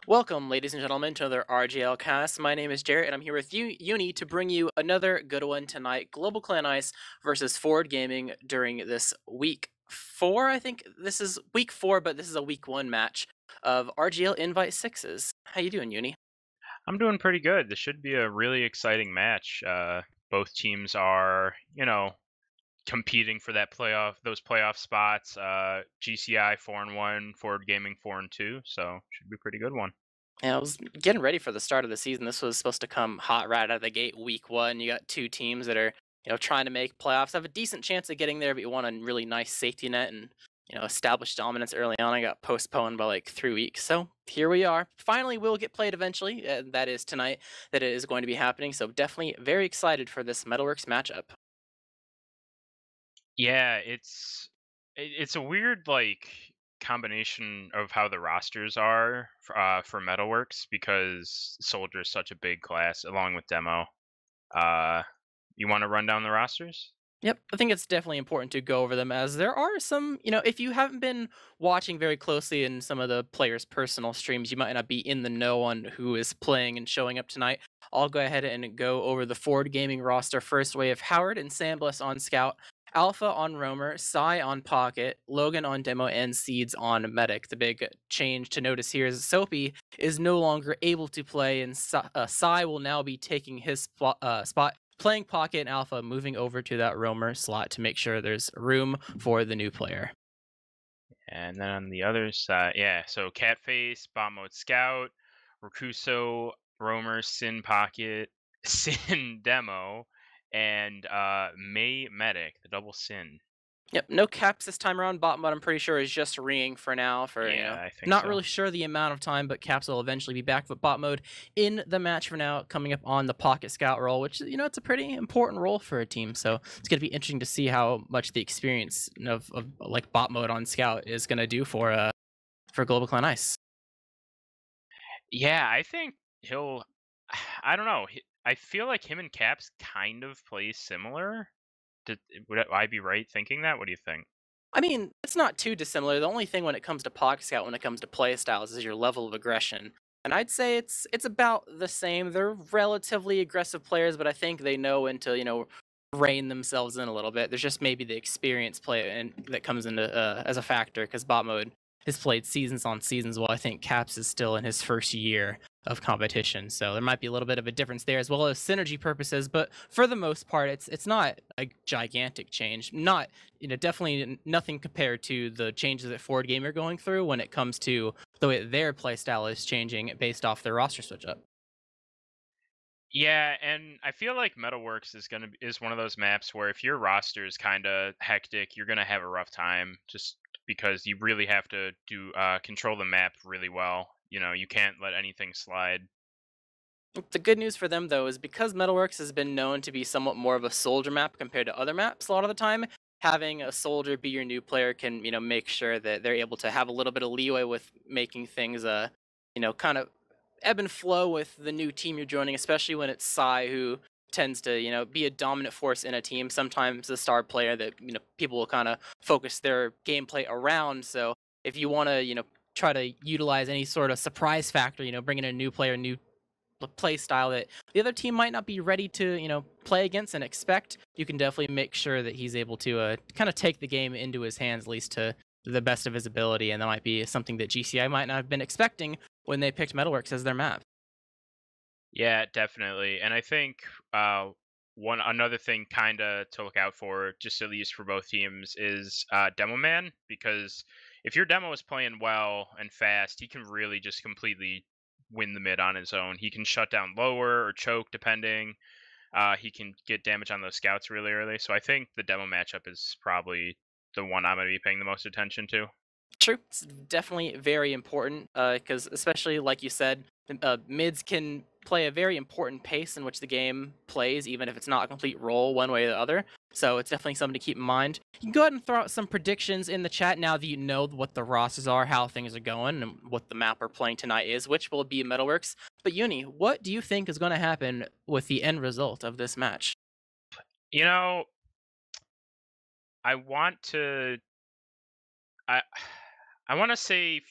Welcome, ladies and gentlemen, to another RGL cast. My name is Jarrett, and I'm here with Uni to bring you another good one tonight. Global Clan Ice versus Ford Gaming during this week four. I think this is week four, but this is a week one match of RGL Invite Sixes. How you doing, Uni? I'm doing pretty good. This should be a really exciting match. Both teams are, competing for those playoff spots. GCI 4-1, Forward Gaming 4-2, so should be a pretty good one. Yeah, I was getting ready for the start of the season. This was supposed to come hot right out of the gate, week one. You got two teams that are, trying to make playoffs, have a decent chance of getting there, but you want a really nice safety net and, establish dominance early on. I got postponed by like 3 weeks. So here we are. Finally, will get played eventually. That is tonight that it is going to be happening. So definitely very excited for this Metalworks matchup. Yeah, it's a weird combination of how the rosters are for Metalworks because Soldier is such a big class along with Demo. Uh, you want to run down the rosters? Yep, I think it's definitely important to go over them as there are some, if you haven't been watching very closely in some of the players' personal streams, you might not be in the know on who is playing and showing up tonight. I'll go ahead and go over the Ford Gaming roster first. We have Howard and Sambless on Scout, Alpha on Roamer, Psy on Pocket, Logan on Demo, and Seeds on Medic. The big change to notice here is Soapy is no longer able to play, and Psy will now be taking his spot playing Pocket and Alpha, moving over to that roamer slot to make sure there's room for the new player. And then on the other side, yeah, so Catface, Bomb Mode Scout, Rakuso, Roamer, Sin Pocket, Sin Demo, and May Medic, the double Sin. Yep, no caps this time around. Bot mode, I'm pretty sure, is just ringing for now. For Yeah, I think not so. really sure the amount of time, but caps will eventually be back with bot mode in the match for now. Coming up on the Pocket Scout role, which it's a pretty important role for a team. So it's gonna be interesting to see how much the experience of like bot mode on Scout is gonna do for Global Clan Ice. Yeah, I think he'll. I don't know. I feel like him and Caps kind of play similar. Would I be right thinking that? What do you think? I mean, it's not too dissimilar. The only thing when it comes to Pocket Scout, when it comes to play styles, is your level of aggression. And I'd say it's about the same. They're relatively aggressive players, but I think they know when to rein themselves in a little bit. There's just maybe the experience play and that comes into as a factor because bot mode has played seasons on seasons, while I think Caps is still in his first year of competition. So there might be a little bit of a difference there as well as synergy purposes, but for the most part it's not a gigantic change. Not definitely nothing compared to the changes that Ford Game are going through when it comes to the way their playstyle is changing based off their roster switch up. Yeah, and I feel like Metalworks is one of those maps where if your roster is kind of hectic, you're gonna have a rough time just because you really have to do control the map really well. You can't let anything slide. The good news for them, though, is because Metalworks has been known to be somewhat more of a soldier map compared to other maps a lot of the time, having a soldier be your new player can, make sure that they're able to have a little bit of leeway with making things, kind of ebb and flow with the new team you're joining, especially when it's Sai who tends to, be a dominant force in a team. Sometimes the star player that, people will kind of focus their gameplay around. So if you want to, try to utilize any sort of surprise factor, bringing in a new player, new play style that the other team might not be ready to, play against and expect, you can definitely make sure that he's able to kind of take the game into his hands, at least to the best of his ability. And that might be something that GCI might not have been expecting when they picked Metalworks as their map. Yeah, definitely. And I think one another thing kind of to look out for, just at least for both teams, is Demo Man, because if your demo is playing well and fast, he can really just completely win the mid on his own. He can shut down lower or choke depending. He can get damage on those scouts really early. So I think the demo matchup is probably the one I'm going to be paying the most attention to. True, it's definitely very important because, especially like you said, mids can play a very important pace in which the game plays, even if it's not a complete role one way or the other. So it's definitely something to keep in mind. You can go ahead and throw out some predictions in the chat now that you know what the rosters are, how things are going, and what the map we're playing tonight is, which will be Metalworks. But Uni, what do you think is going to happen with the end result of this match? You know, I want to I I want to say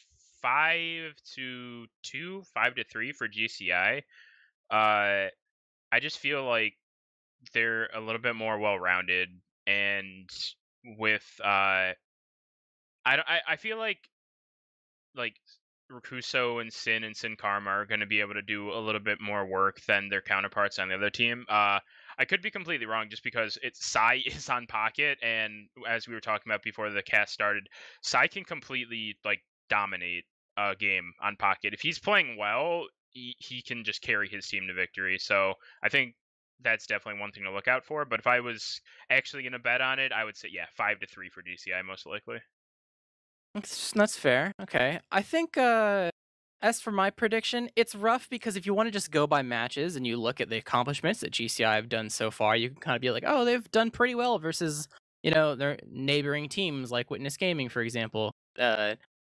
5-2, 5-3 for GCI. I just feel like they're a little bit more well-rounded, and with I feel like Rakuso and Sin and Sin Karma are going to be able to do a little bit more work than their counterparts on the other team. I could be completely wrong just because it's Sai is on Pocket, and as we were talking about before the cast started, Sai can completely like dominate a game on Pocket. If he's playing well, he can just carry his team to victory. So I think that's definitely one thing to look out for. But if I was actually going to bet on it, I would say yeah, 5-3 for DCI most likely. That's fair. Okay. I think as for my prediction, it's rough because if you want to just go by matches and you look at the accomplishments that GCI have done so far, you can kind of be like, "Oh, they've done pretty well versus, their neighboring teams like Witness Gaming, for example."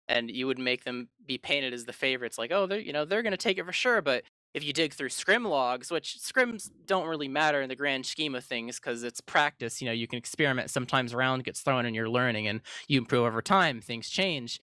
And you would make them be painted as the favorites like, "Oh, they're going to take it for sure." But if you dig through scrim logs, which scrims don't really matter in the grand scheme of things because it's practice, you can experiment sometimes, around gets thrown and you're learning and you improve over time, things change.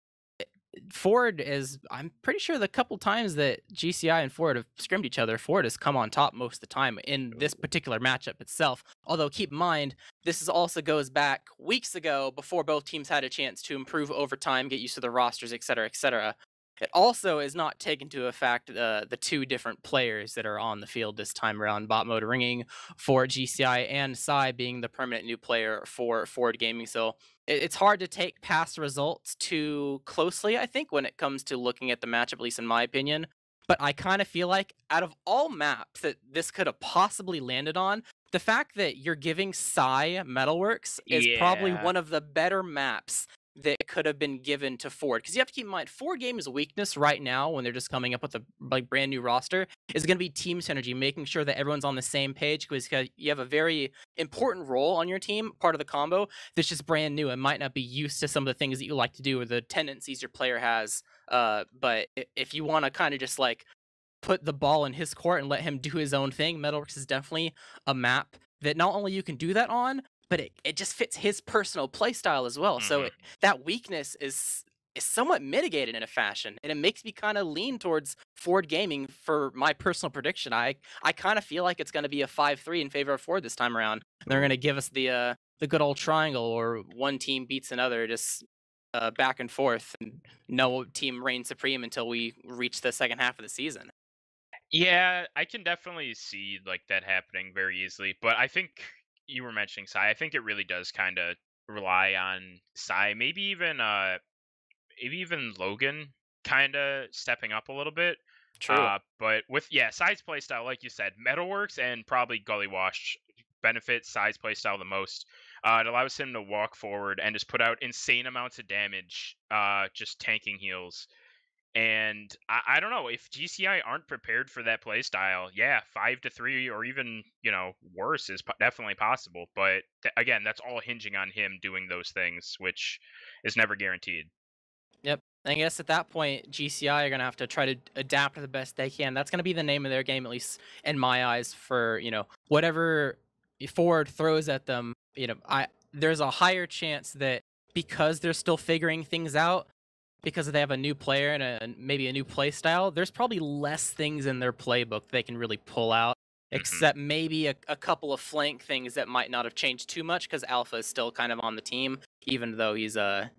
Ford is, I'm pretty sure the couple times that GCI and Ford have scrimmed each other, Ford has come on top most of the time in this Ooh. particular matchup itself. Although keep in mind, this is also goes back weeks ago before both teams had a chance to improve over time, get used to the rosters, etc., etc. It also is not taken into effect the two different players that are on the field this time around, bot mode ringing for GCI and Psy being the permanent new player for Ford Gaming. So it's hard to take past results too closely, I think, when it comes to looking at the matchup, at least in my opinion. But I kind of feel like out of all maps that this could have possibly landed on, the fact that you're giving Psy Metalworks is probably Yeah. one of the better maps that could have been given to Ford. Because you have to keep in mind, Ford Game's weakness right now, when they're just coming up with a brand new roster, is going to be team synergy, making sure that everyone's on the same page. Because you have a very important role on your team, part of the combo, that's just brand new and might not be used to some of the things that you like to do or the tendencies your player has. But if you want to kind of just like put the ball in his court and let him do his own thing, Metalworks is definitely a map that not only you can do that on, but it just fits his personal play style as well. So Hmm. that weakness is somewhat mitigated in a fashion, and it makes me kind of lean towards Ford Gaming for my personal prediction. I kind of feel like it's going to be a 5-3 in favor of Ford this time around. They're going to Ooh. give us the good old triangle, or one team beats another, just back and forth, and no team reigns supreme until we reach the second half of the season. Yeah, I can definitely see like that happening very easily. But I think you were mentioning Sai. I think it really does kind of rely on Sai, maybe even Logan kind of stepping up a little bit. True. But with yeah, Sai's playstyle, like you said, Metalworks and probably Gully Wash benefits Sai's playstyle the most. It allows him to walk forward and just put out insane amounts of damage, just tanking heals. And I don't know if GCI aren't prepared for that play style. Yeah, 5-3 or even worse is definitely possible. But again, that's all hinging on him doing those things, which is never guaranteed. Yep. I guess at that point, GCI are gonna have to try to adapt the best they can. That's gonna be the name of their game, at least in my eyes. For whatever Ford throws at them, I there's a higher chance that because they're still figuring things out, because they have a new player and maybe a new play style, there's probably less things in their playbook they can really pull out, Hmm. except maybe a couple of flank things that might not have changed too much because Alpha is still kind of on the team, even though he's not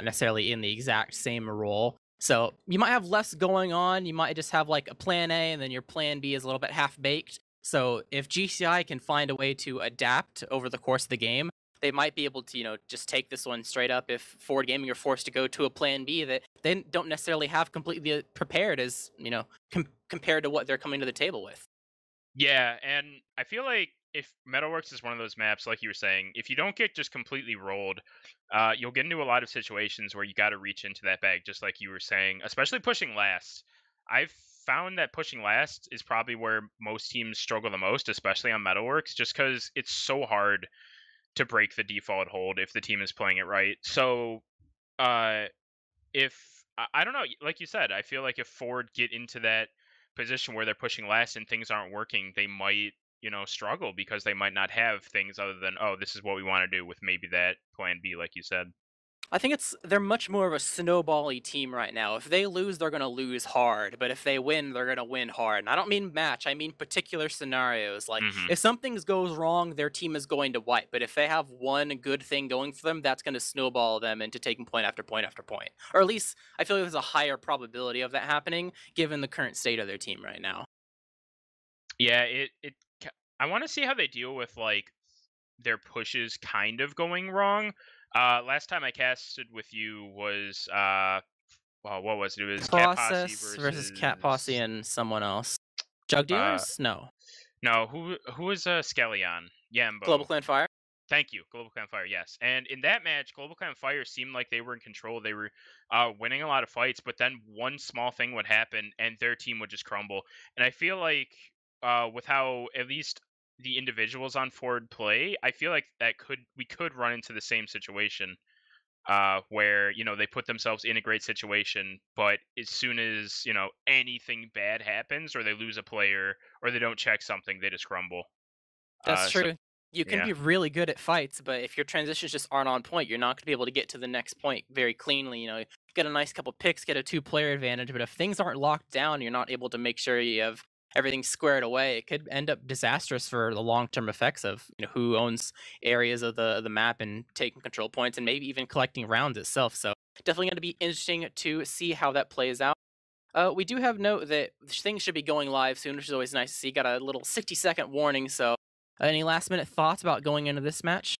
necessarily in the exact same role. So you might have less going on. You might just have like a plan A, and then your plan B is a little bit half baked. So if GCI can find a way to adapt over the course of the game, they might be able to, just take this one straight up if Ford Gaming are forced to go to a plan B that they don't necessarily have completely prepared as, compared to what they're coming to the table with. Yeah, and I feel like if Metalworks is one of those maps, like you were saying, if you don't get just completely rolled, you'll get into a lot of situations where you got to reach into that bag, just like you were saying, especially pushing last. I've found that pushing last is probably where most teams struggle the most, especially on Metalworks, just because it's so hard to break the default hold if the team is playing it right. So, uh, if I don't know, like you said, I feel like if Ford get into that position where they're pushing less and things aren't working, they might, struggle because they might not have things other than, oh, this is what we want to do with maybe that plan B, like you said. I think they're much more of a snowbally team right now. If they lose, they're gonna lose hard, but if they win, they're gonna win hard. And I don't mean match, I mean particular scenarios. Like Hmm. if something goes wrong, their team is going to wipe. But if they have one good thing going for them, that's gonna snowball them into taking point after point after point. Or at least I feel like there's a higher probability of that happening given the current state of their team right now. Yeah, I want to see how they deal with like their pushes kind of going wrong. Last time I casted with you was well, what was it? It was Cat Posse Process versus Cat Posse versus and someone else. Jug uh dealers? No. no, who was Skellion? Global Yambo. Clan Fire? Thank you, Global Clan Fire. Yes, and in that match, Global Clan Fire seemed like they were in control. They were winning a lot of fights, but then one small thing would happen, and their team would just crumble. And I feel like with how at least the individuals on forward play, I feel like we could run into the same situation where they put themselves in a great situation, but as soon as anything bad happens, or they lose a player, or they don't check something, they just crumble. That's So true. You can yeah. be really good at fights, but if your transitions just aren't on point, you're not going to be able to get to the next point very cleanly. Get a nice couple picks, get a two-player advantage, but if things aren't locked down, you're not able to make sure you have everything squared away. It could end up disastrous for the long-term effects of who owns areas of the map and taking control points, and maybe even collecting rounds itself. So definitely going to be interesting to see how that plays out. We do have note that things should be going live soon, which is always nice to see. Got a little 60-second warning, so any last minute thoughts about going into this match?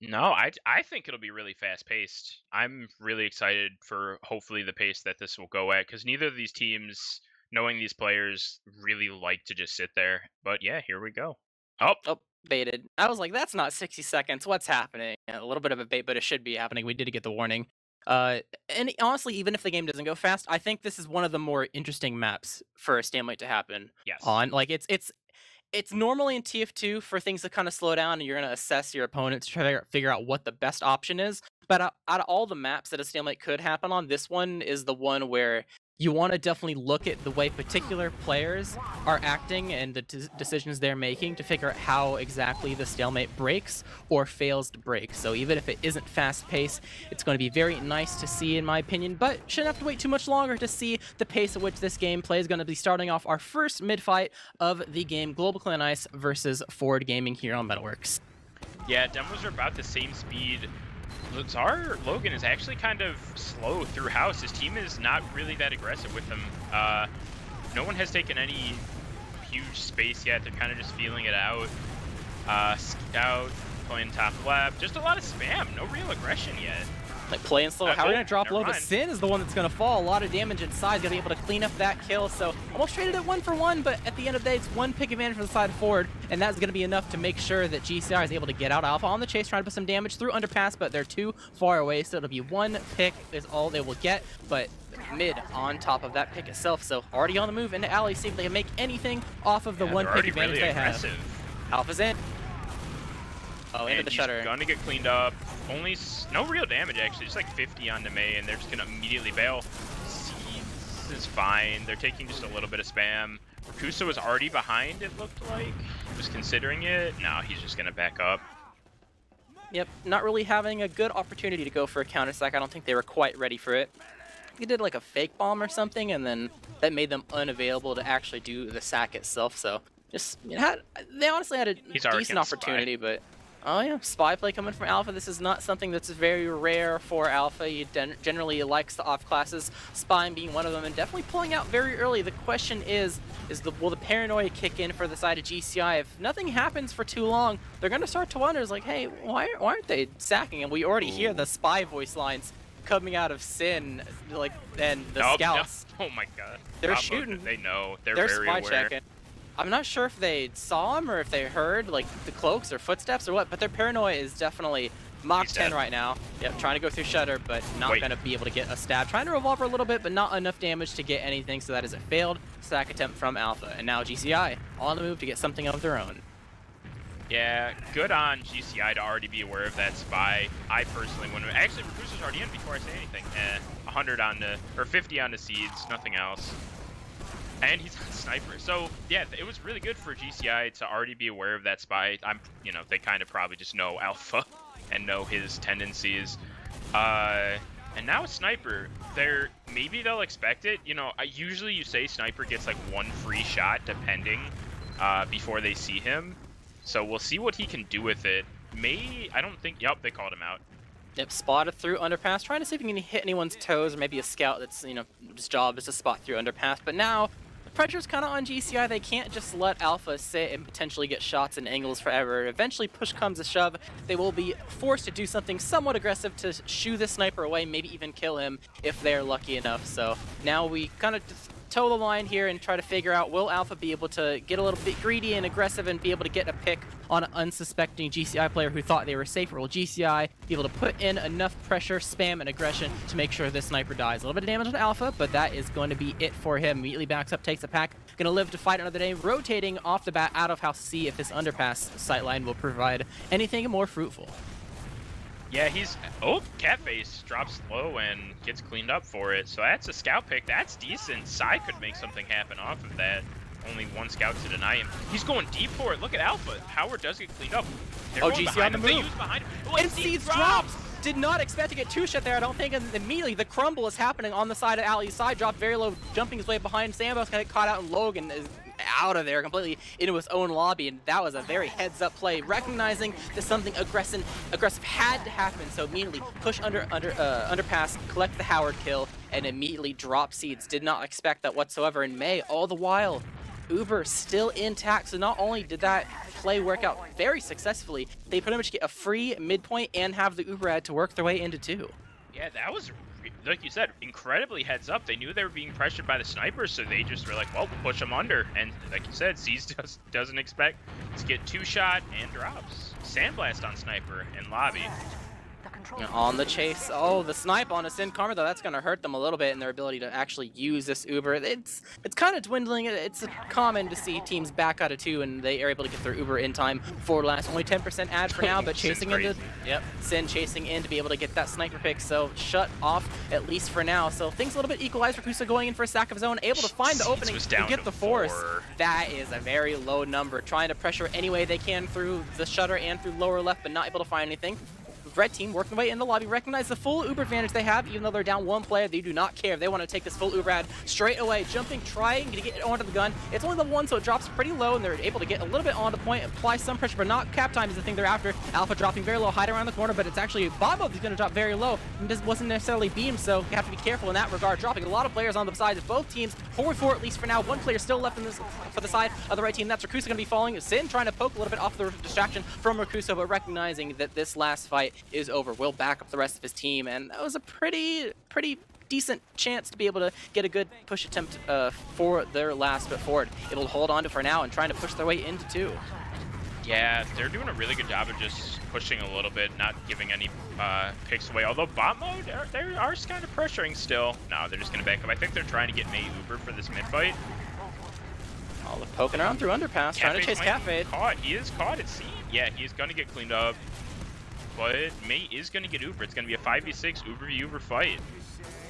No, I think it'll be really fast paced. I'm really excited for hopefully the pace that this will go at, because neither of these teams, knowing these players, really like to just sit there. But yeah, here we go. Oh, Oh, baited. I was like, that's not 60 seconds. What's happening? Yeah, a little bit of a bait, but it should be happening. We did get the warning. And honestly, even if the game doesn't go fast, I think this is one of the more interesting maps for a stalemate to happen yes. on. Like it's normally in TF2 for things to kind of slow down, and you're going to assess your opponent to try to figure out what the best option is. But out of all the maps that a stalemate could happen on, this one is the one where you want to definitely look at the way particular players are acting and the decisions they're making to figure out how exactly the stalemate breaks or fails to break. So even if it isn't fast paced, it's going to be very nice to see, in my opinion, but shouldn't have to wait too much longer to see the pace at which this game plays. Is going to be starting off our first mid fight of the game, Global Clan Ice versus Forward Gaming here on Metalworks. Yeah, demos are about the same speed. Lazar Logan is actually kind of slow through house. His team is not really that aggressive with him. No one has taken any huge space yet. They're kind of just feeling it out. Scout playing top left. Just a lot of spam. No real aggression yet. Like playing slow. How are we going to drop low? Never But mind. Sin is the one that's going to fall. A lot of damage inside. Going to be able to clean up that kill. So almost traded it 1-for-1, but at the end of the day, it's one pick advantage for the side forward, and that's going to be enough to make sure that GCR is able to get out. Alpha on the chase, trying to put some damage through underpass, but they're too far away, so it'll be one pick is all they will get, but mid on top of that pick itself. So already on the move into alley, see if they can make anything off of the one pick advantage really they aggressive. have. Alpha's in. Oh, into the shutter. Gonna get cleaned up. Only no real damage actually, just like 50 onto May, and they're just gonna immediately bail. Seeds is fine. They're taking just a little bit of spam. Rakusa was already behind, it looked like. Was considering it. No, he's just gonna back up. Yep, not really having a good opportunity to go for a counter sack. I don't think they were quite ready for it. He did like a fake bomb or something, and then that made them unavailable to actually do the sack itself. So just they honestly had a decent opportunity, but oh yeah, spy play coming from Alpha. This is not something that's very rare for Alpha. He generally likes the off classes, spy being one of them, and definitely pulling out very early. The question is will the paranoia kick in for the side of GCI? If nothing happens for too long, they're going to start to wonder, like, hey, why aren't they sacking? And we already hear the spy voice lines coming out of Sin, like, and the scouts. No. Oh my god. They're shooting. They know. They're very spy aware. Checking. I'm not sure if they saw him or if they heard like the cloaks or footsteps or what, but their paranoia is definitely Mach 10 right now. Yep, trying to go through Shutter, but not going to be able to get a stab. Trying to revolve a little bit, but not enough damage to get anything, so that is a failed sack attempt from Alpha. And now GCI on the move to get something of their own. Yeah, good on GCI to already be aware of that spy. I personally wouldn't. Actually, Recruiter's already in before I say anything. 100 on the, or 50 on the seeds, nothing else. And he's a sniper. So yeah, it was really good for GCI to already be aware of that spy. They kind of probably just know Alpha and know his tendencies. And now a sniper. Maybe they'll expect it. You know, usually you say sniper gets like one free shot depending before they see him. So we'll see what he can do with it. I don't think. Yep, they called him out. Yep, spotted through underpass, trying to see if he can hit anyone's toes, or maybe a scout that's, you know, his job is to spot through underpass. But now, the pressure's kind of on GCI. They can't just let Alpha sit and potentially get shots and angles forever. Eventually, push comes to shove. They will be forced to do something somewhat aggressive to shoo the sniper away, maybe even kill him if they're lucky enough. So now we kind of toe the line here and try to figure out, will Alpha be able to get a little bit greedy and aggressive and be able to get a pick on an unsuspecting GCI player who thought they were safe, or will GCI be able to put in enough pressure, spam, and aggression to make sure this sniper dies? A little bit of damage on Alpha, but that is going to be it for him. Immediately backs up, takes a pack, gonna live to fight another day, rotating off the bat out of house to see if this underpass sightline will provide anything more fruitful. Yeah, Catface drops low and gets cleaned up for it. So that's a scout pick. That's decent. Sai could make something happen off of that. Only one scout to deny him. He's going deep for it. Look at Alpha. Howard does get cleaned up. Oh, GC on the move. They use behind him. Oh, and Seeds drops! Did not expect to get two-shot there, I don't think, and immediately the crumble is happening on the side of Ali's side. Dropped very low, jumping his way behind. Sambo's gonna get caught out, and Logan is out of there completely into his own lobby, and that was a very heads-up play, recognizing that something aggressive had to happen. So immediately push underpass, collect the Howard kill, and immediately drop Seeds. Did not expect that whatsoever. In May, all the while, Uber still intact. So not only did that play work out very successfully, they pretty much get a free midpoint and have the Uber ad to work their way into 2. Yeah, that was, like you said, incredibly heads up. They knew they were being pressured by the snipers, so they just were like, well, we'll push them under. And like you said, Z's doesn't expect to get two-shot and drops. Sandblast on sniper in lobby. On the chase. Oh, the snipe on a Sin Karma, though, that's going to hurt them a little bit in their ability to actually use this Uber. It's kind of dwindling. It's common to see teams back out of 2 and they are able to get their Uber in time for last. Only 10% ad for now, but chasing into... Yep, Sin chasing in to be able to get that sniper pick, so shut off at least for now. So things a little bit equalized for Kusa going in for a stack of his own, able to find the opening to get the force. That is a very low number. Trying to pressure any way they can through the shutter and through lower left, but not able to find anything. Red team working their way in the lobby, recognize the full Uber advantage they have, even though they're down one player. They do not care. They want to take this full Uber ad straight away, jumping, trying to get onto the gun. It's only level 1, so it drops pretty low, and they're able to get a little bit onto point, apply some pressure, but not cap time is the thing they're after. Alpha dropping very low, hide around the corner, but it's actually Bobo who's going to drop very low, and this wasn't necessarily beam, so you have to be careful in that regard. Dropping a lot of players on the sides of both teams, 4-4 at least for now. One player still left in this for the side of the right team. That's Rakusa going to be falling. Sin trying to poke a little bit off the distraction from Rakusa, but recognizing that this last fight is over. Will back up the rest of his team, and that was a pretty decent chance to be able to get a good push attempt for their last bit forward. It'll hold on to for now and trying to push their way into 2. Yeah, they're doing a really good job of just pushing a little bit, not giving any picks away. Although bot mode, they are kind of pressuring still. No, they're just going to back up. I think they're trying to get May Uber for this mid fight. Oh, they're poking around through underpass, trying to chase Catfade. Caught. He is caught, it seems. Yeah, he is going to get cleaned up. But May is going to get Uber. It's going to be a 5v6 Uber v Uber fight.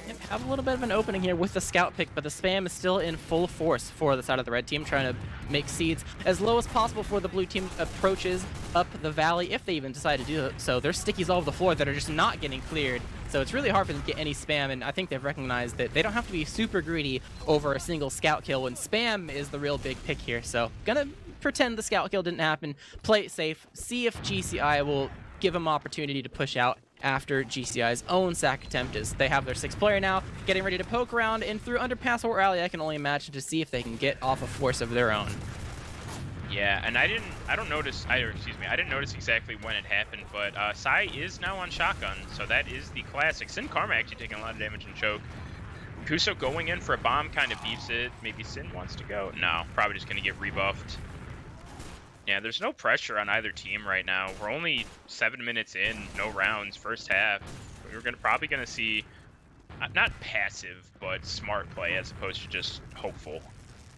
Yep, have a little bit of an opening here with the scout pick, but the spam is still in full force for the side of the red team, trying to make Seeds as low as possible before the blue team approaches up the valley, if they even decide to do it. So there's stickies all over the floor that are just not getting cleared. So it's really hard for them to get any spam, and I think they've recognized that they don't have to be super greedy over a single scout kill when spam is the real big pick here. So gonna pretend the scout kill didn't happen, play it safe, see if GCI will give them opportunity to push out after GCI's own sack attempt is. They have their 6th player now, getting ready to poke around and through underpass or alley, I can only imagine, to see if they can get off a force of their own. Yeah, and I didn't notice exactly when it happened, but Sai is now on shotgun, so that is the classic. Sin Karma actually taking a lot of damage and choke. Kuso going in for a bomb kind of beefs it. Maybe Sin wants to go. No, probably just going to get rebuffed. Yeah, there's no pressure on either team right now. We're only 7 minutes in, no rounds, first half. We're probably gonna see not passive, but smart play as opposed to just hopeful.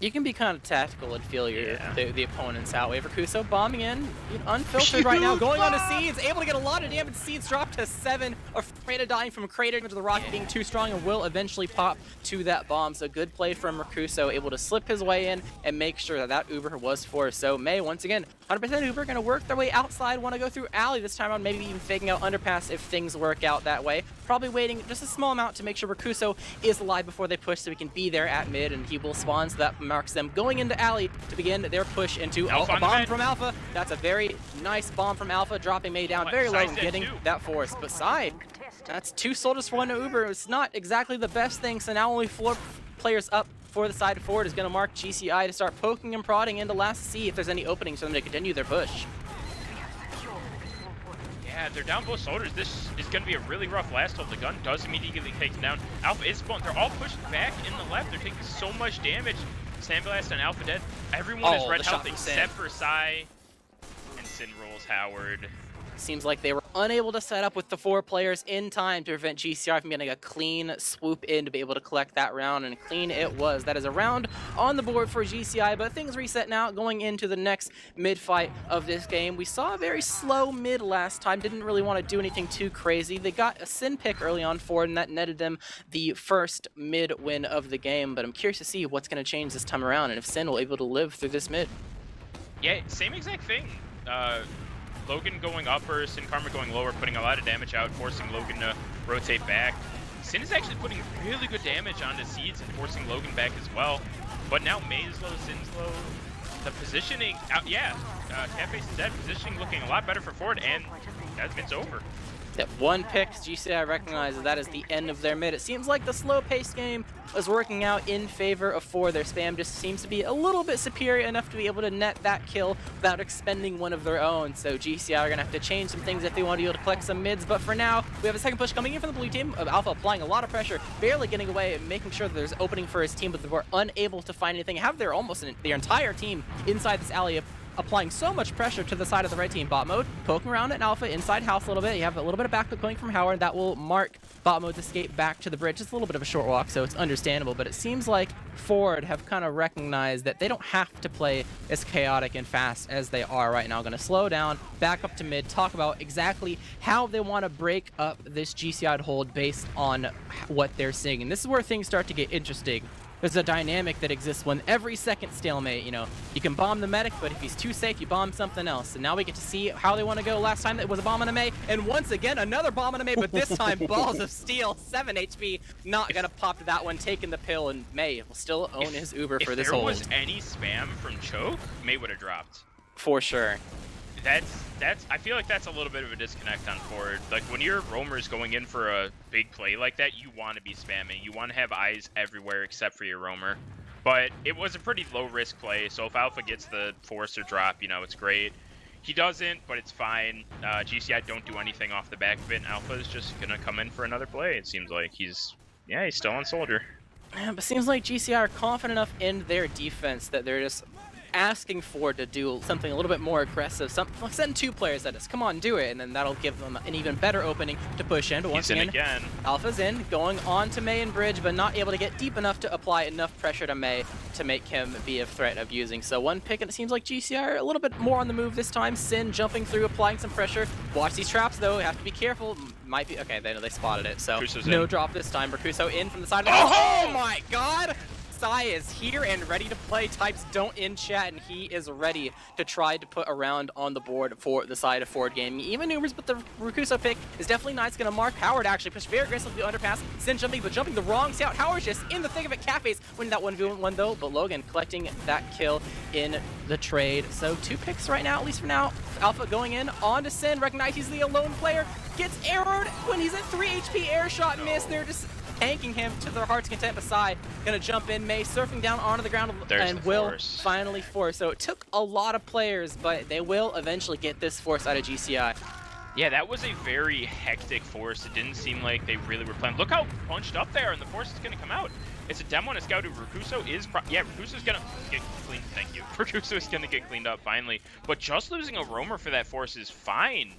You can be kind of tactical and feel the opponent's out. Kuso bombing in, unfiltered right now, going on to Seeds, able to get a lot of damage. Seeds dropped to 7, afraid of dying from a crater into the rocket being too strong, and will eventually pop to that bomb. So good play from Kuso, able to slip his way in and make sure that that Uber was forced. So May, once again, 100% Uber, going to work their way outside, want to go through alley this time around, maybe even faking out underpass if things work out that way. probably waiting just a small amount to make sure Rakuso is alive before they push so he can be there at mid, and he will spawn, so that marks them going into alley to begin their push into a bomb from Alpha. That's a very nice bomb from Alpha, dropping Mei down very low and getting that force. But Sai, that's 2 soldiers for 1 Uber. It's not exactly the best thing, so now only 4 players up for the side forward is going to mark GCI to start poking and prodding into last to see if there's any openings for them to continue their push. Yeah, they're down both soldiers. This is going to be a really rough last hold. The gun does immediately take them down. Alpha is spawned. They're all pushed back in the left. They're taking so much damage. Sandblast on Alpha dead. Everyone is red health except for Sai. And Sin rolls Howard. Seems like they were unable to set up with the 4 players in time to prevent GCR from getting a clean swoop in to be able to collect that round, and clean it was. That is a round on the board for GCI, but things reset now going into the next mid fight of this game. We saw a very slow mid last time, didn't really want to do anything too crazy. They got a Sin pick early on forward, and that netted them the first mid win of the game, but I'm curious to see what's going to change this time around and if Sin will be able to live through this mid. Yeah, same exact thing. Logan going up or Sin Karma going lower, putting a lot of damage out, forcing Logan to rotate back. Sin is actually putting really good damage onto Seeds and forcing Logan back as well. But now Mei is low, Sin's low. The positioning, Catface is dead. Positioning looking a lot better for Ford, and it's over. That 1 pick, GCI recognizes that is the end of their mid. It seems like the slow-paced game is working out in favor of Ford. Their spam just seems to be a little bit superior enough to be able to net that kill without expending one of their own. So GCI are going to have to change some things if they want to be able to collect some mids. But for now, we have a second push coming in from the blue team of Alpha, applying a lot of pressure, barely getting away, and making sure that there's opening for his team, but they were unable to find anything. Have their their entire team inside this alley, applying so much pressure to the side of the right team. Bot mode, poking around at Alpha, inside house a little bit. You have a little bit of backup going from Howard. That will mark bot mode's escape back to the bridge. Just a little bit of a short walk, so it's understandable, but it seems like Ford have kind of recognized that they don't have to play as chaotic and fast as they are right now. Going to slow down, back up to mid, talk about exactly how they want to break up this GCI hold based on what they're seeing. And this is where things start to get interesting. There's a dynamic that exists when every second stalemate, you know, you can bomb the medic, but if he's too safe, you bomb something else. And now we get to see how they want to go. Last time it was a bomb on a Mei, and once again, another bomb on a Mei, but this time, Balls of Steel, 7 HP, not gonna pop that one, taking the pill, and Mei will still own his Uber for this hold. If there was any spam from Choke, Mei would have dropped. For sure. I feel like that's a little bit of a disconnect on Ford. Like, when your roamer's going in for a big play like that, you want to be spamming. You want to have eyes everywhere except for your roamer. But it was a pretty low-risk play, so if Alpha gets the force or drop, you know, it's great. He doesn't, but it's fine. GCI don't do anything off the back of it, and Alpha is just going to come in for another play, it seems like. He's still on Soldier. Yeah, but it seems like GCI are confident enough in their defense that they're just asking Ford to do something a little bit more aggressive. Send 2 players at us. Come on, do it. And then that'll give them an even better opening to push in. But once again, Alpha's in, going on to Mei and Bridge, but not able to get deep enough to apply enough pressure to Mei to make him be a threat of using. So 1 pick, and it seems like GCI are a little bit more on the move this time. Sin jumping through, applying some pressure. Watch these traps, though. Have to be careful. Might be... Okay, they spotted it. So no drop this time. Rakuso in from the side of the... Oh my god! Sai is here and ready to play. Types don't in chat, and he is ready to try to put a round on the board for the side of Ford Gaming. Even maneuvers, but the Rakuso pick is definitely nice. Going to mark Howard, actually pushed very aggressively underpass. Sin jumping, but jumping the wrong scout. Howard's just in the thick of it. Catface winning that 1v1 though, but Logan collecting that kill in the trade. So 2 picks right now, at least for now. Alpha going in on to Sin, recognize he's the alone player, gets arrowed when he's at 3 HP, air shot miss. They're just tanking him to their heart's content. Beside, gonna jump in, Mei surfing down onto the ground and will finally force. So it took a lot of players, but they will eventually get this force out of GCI. Yeah, that was a very hectic force. It didn't seem like they really were playing. Look how bunched up there, and the force is gonna come out. It's a demo and a scout. Rakuso is Rakuso's gonna get cleaned. Thank you. Rakuso is gonna get cleaned up finally. But just losing a roamer for that force is fine.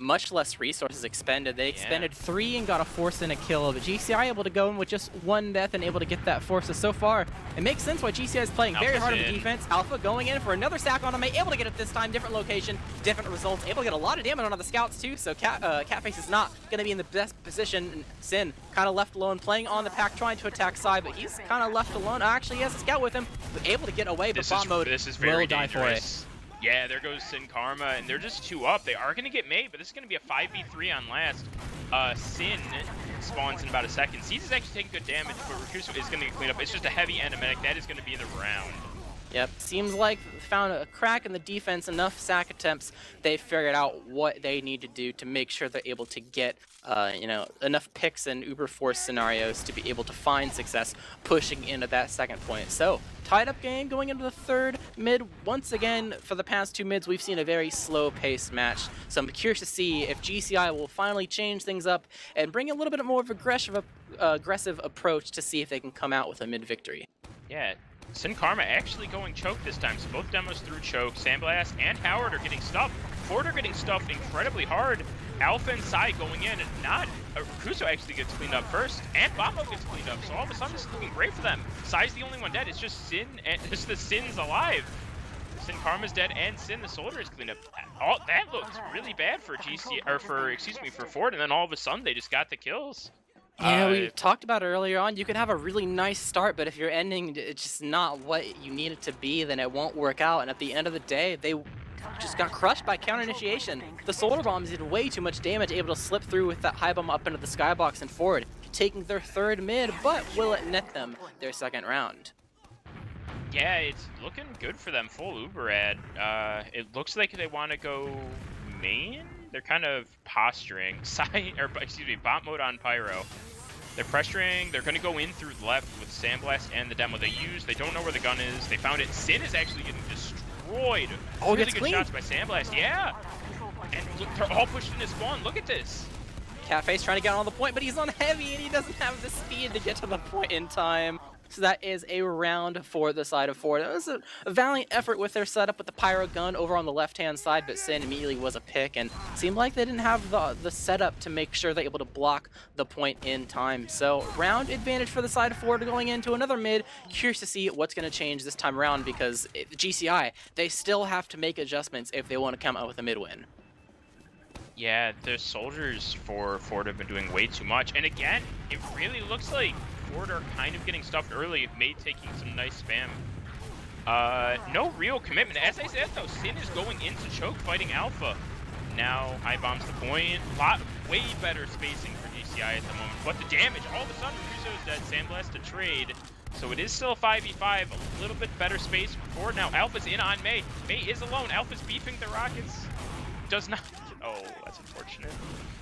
Much less resources expended. They expended 3 and got a force and a kill, but GCI able to go in with just 1 death and able to get that force. So far, it makes sense why GCI is playing very hard on the defense. Alpha going in for another sack on him, able to get it this time, different location, different results, able to get a lot of damage on the scouts too, so Catface is not going to be in the best position. Sin kind of left alone, playing on the pack, trying to attack side, but he's kind of left alone. Actually, he has a scout with him, but able to get away, but bot mode this is very will die for it. Yeah, there goes Sin Karma, and they're just 2 up. They are going to get made, but this is going to be a 5v3 on last. Sin spawns in about a second. Seeds is actually taking good damage, but Rakusu is going to get cleaned up. It's just a heavy animatic. That is going to be the round. Yep, seems like found a crack in the defense, enough sack attempts. They figured out what they need to do to make sure they're able to get, you know, enough picks and uber force scenarios to be able to find success pushing into that second point. So, tied up game going into the third mid. Once again, for the past 2 mids, we've seen a very slow-paced match. So I'm curious to see if GCI will finally change things up and bring a little bit more of aggressive approach to see if they can come out with a mid victory. Yeah. Sin Karma actually going choke this time, so both demos through choke. Sandblast and Howard are getting stuffed. Ford are getting stuffed incredibly hard. Alpha and Sai going in, and not Crusoe actually gets cleaned up first, and Bombo gets cleaned up. So all of a sudden, this is looking great for them. Sai's the only one dead. It's just Sin, and just the Sin's alive. Sin Karma's dead, and Sin the soldier is cleaned up. That looks really bad for for Ford, and then all of a sudden they just got the kills. Yeah, we talked about it earlier on. You could have a really nice start, but if your ending it's just not what you need it to be, then it won't work out. And at the end of the day, they just got crushed by counter initiation. The solar bombs did way too much damage, able to slip through with that high bomb up into the skybox and forward, taking their third mid, but will it net them their second round? Yeah, it's looking good for them. Full Uber ad. It looks like they want to go main. They're kind of posturing. Bot mode on Pyro. They're pressuring. They're going to go in through the left with Sandblast and the demo they use. They don't know where the gun is. They found it. Sin is actually getting destroyed. Oh, really gets good clean. shots by Sandblast. Yeah. And look, they're all pushed into spawn. Look at this. Cafe's trying to get on the point, but he's on heavy and he doesn't have the speed to get to the point in time. So that is a round for the side of Ford. It was a valiant effort with their setup with the Pyro gun over on the left-hand side, but Sin immediately was a pick, and seemed like they didn't have the setup to make sure they're able to block the point in time. So round advantage for the side of Ford going into another mid. Curious to see what's going to change this time around, because GCI, they still have to make adjustments if they want to come out with a mid win. Yeah, the soldiers for Ford have been doing way too much, and again, it really looks like Ford are kind of getting stuffed early, May taking some nice spam. No real commitment. As I said though, Sin is going into choke fighting Alpha. Now high bombs the point. Way better spacing for GCI at the moment. But the damage, all of a sudden Crusoe's dead, Sandblast to trade. So it is still 5v5, a little bit better space for Ford. Now Alpha's in on May. May is alone. Alpha's beefing the rockets. Does not. Oh, that's unfortunate.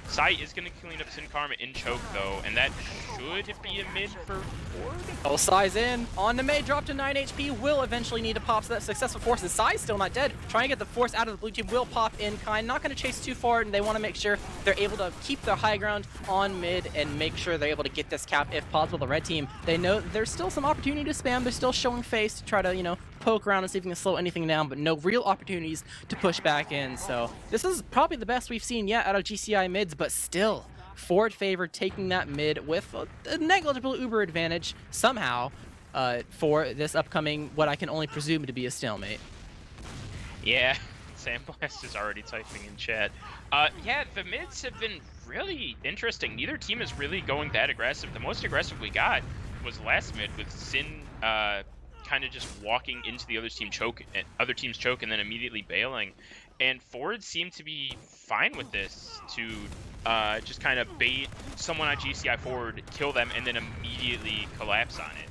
Sai is going to clean up Sin Karma in choke, though, and that should be a mid for Ford. Oh, Sai's in. On to May, drop to 9 HP. Will eventually need to pop, so that successful force, and Sai's still not dead. Trying to get the force out of the blue team. Will pop in kind. Not going to chase too far, and they want to make sure they're able to keep their high ground on mid and make sure they're able to get this cap if possible. The red team, they know there's still some opportunity to spam. They're still showing face to try to, you know, poke around and see if we can slow anything down, but no real opportunities to push back in. So this is probably the best we've seen yet out of GCI mids, but still Ford favored taking that mid with a negligible Uber advantage somehow for this upcoming, what I can only presume to be a stalemate. Yeah, Sandblast is already typing in chat. Yeah, the mids have been really interesting. Neither team is really going that aggressive. The most aggressive we got was last mid with Sin kind of just walking into the other team's choke and then immediately bailing. And Ford seemed to be fine with this, to just kind of bait someone on GCI forward, kill them, and then immediately collapse on it.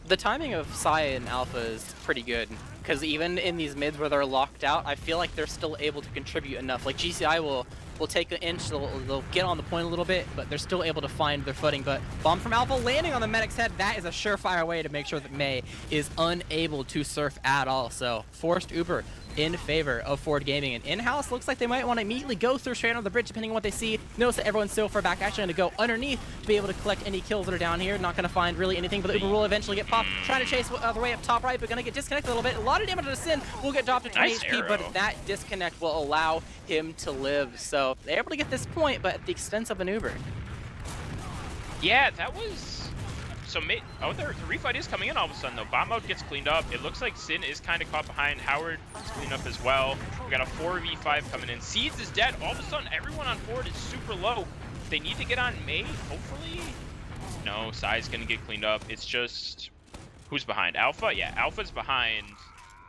The timing of Sai and Alpha is pretty good, because even in these mids where they're locked out, I feel like they're still able to contribute enough. Like GCI will take an inch, they'll get on the point a little bit, but they're still able to find their footing. But bomb from Alpha landing on the medic's head, that is a surefire way to make sure that May is unable to surf at all. So forced Uber in favor of Ford Gaming, and in-house looks like they might want to immediately go through straight on the bridge depending on what they see. Notice that everyone's so far back, actually going to go underneath to be able to collect any kills that are down here. Not going to find really anything, but the Uber will eventually get popped. Trying to chase the other way up top right, but going to get disconnected a little bit. A lot of damage to Sin, will get dropped to 20 Nice HP, arrow. but that disconnect will allow him to live. So they're able to get this point, but at the expense of an Uber. Yeah, that was... So, the refight is coming in all of a sudden, though. Bomb mode gets cleaned up. It looks like Sin is kind of caught behind. Howard is cleaned up as well. We got a 4v5 coming in. Seeds is dead. All of a sudden, everyone on Ford is super low. They need to get on May, hopefully. No, Sai's going to get cleaned up. It's just... Who's behind? Alpha? Yeah, Alpha's behind.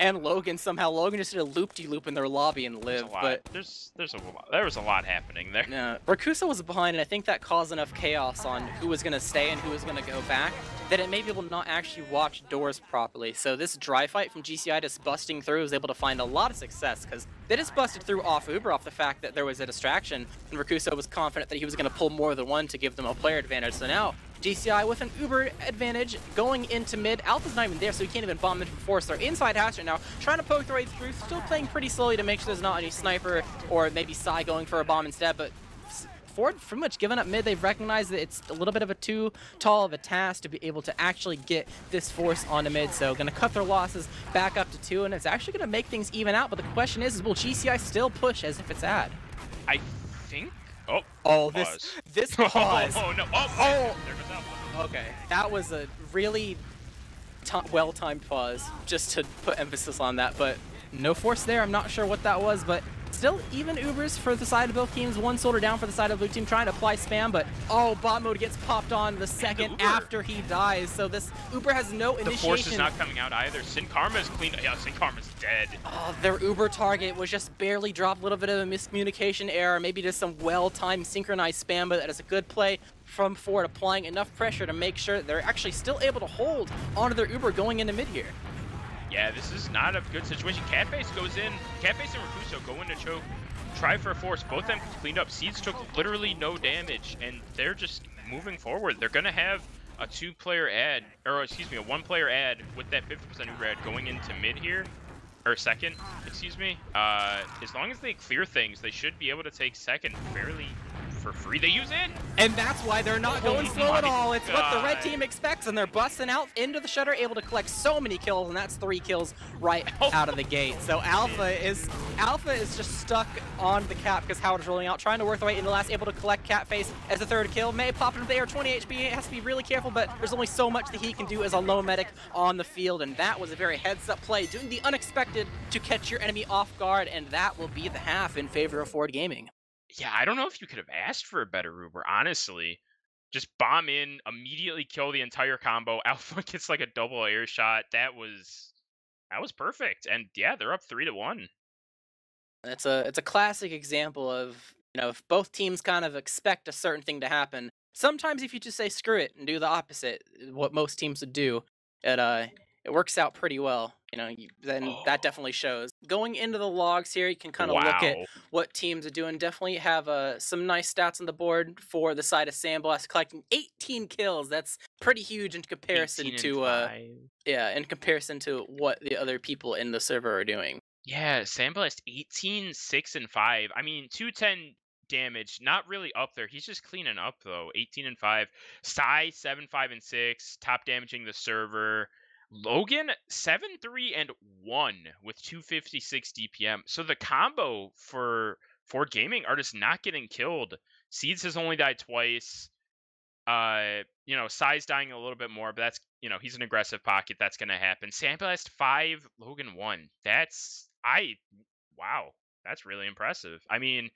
And Logan, somehow Logan just did a loop-de-loop in their lobby and There's a lived, lot. but There was a lot happening there. Rakusa was behind, and I think that caused enough chaos on who was going to stay and who was going to go back that it made people not actually watch doors properly. So this dry fight from GCI just busting through was able to find a lot of success because they just busted through off Uber off the fact that there was a distraction, and Rakusa was confident that he was going to pull more than one to give them a player advantage. So now GCI with an Uber advantage going into mid. Alpha's not even there, so he can't even bomb into force. They're inside hatch right now, trying to poke their way through, still playing pretty slowly to make sure there's not any sniper or maybe Psy going for a bomb instead, but Ford pretty much given up mid. They've recognized that it's a little bit of a too tall of a task to be able to actually get this force onto mid, so gonna cut their losses back up to 2, and it's actually gonna make things even out, but the question is will GCI still push as if it's ad? I think. This pause. Oh no! Oh. There goes Alpha. Okay, that was a really well-timed pause, just to put emphasis on that, but no force there. I'm not sure what that was, but still even Ubers for the side of both teams. One soldier down for the side of the blue team trying to apply spam, but bot mode gets popped on the second after he dies, so this Uber has no initiation. The force is not coming out either. Sin Karma's clean. Yeah, Sin Karma's dead. Oh, their Uber target was just barely dropped. A little bit of a miscommunication error, maybe just some well-timed synchronized spam, but that is a good play from Ford, applying enough pressure to make sure that they're actually still able to hold onto their Uber going into mid here. Yeah, this is not a good situation. Catface goes in. Catface and Rakuso go in to choke. Try for a force. Both them cleaned up. Seeds took literally no damage, and they're just moving forward. They're going to have a two-player ad, or excuse me, a one-player ad with that 50% Uber ad going into mid here, or second, excuse me. As long as they clear things, they should be able to take second fairly for free. They use it, and that's why they're not going slow at all. It's what the red God. team expects, and they're busting out into the shutter, able to collect so many kills, and that's 3 kills right out of the gate. So Alpha is just stuck on the cap because Howard's rolling out, trying to work their way into last, able to collect Catface as a third kill. May pop into the air, 20 HP. It has to be really careful, but there's only so much that he can do as a low medic on the field, and that was a very heads-up play, doing the unexpected to catch your enemy off guard, and that will be the half in favor of Ford Gaming. Yeah, I don't know if you could have asked for a better Uber, honestly. Just bomb in, immediately kill the entire combo. Alpha gets like a double air shot. That was perfect. And yeah, they're up 3-1. It's a classic example of, if both teams kind of expect a certain thing to happen, sometimes if you just say screw it and do the opposite, what most teams would do, it works out pretty well. Then that definitely shows. Going into the logs here, you can kind of look at Wow. what teams are doing. Definitely have some nice stats on the board for the side of Sandblast, collecting 18 kills. That's pretty huge in comparison 18 and to 5. in comparison to what the other people in the server are doing. Yeah, Sandblast 18, 6, and 5. I mean, 210 damage, not really up there. He's just cleaning up though. 18 and 5. Psy 7, 5, and 6. Top damaging the server. Logan 7, 3, and 1 with 256 DPM. So the combo for Gaming are just not getting killed. Seeds has only died twice. Psy's dying a little bit more, but that's, he's an aggressive pocket. That's going to happen. Sandblast 5, Logan 1. Wow, that's really impressive. I mean,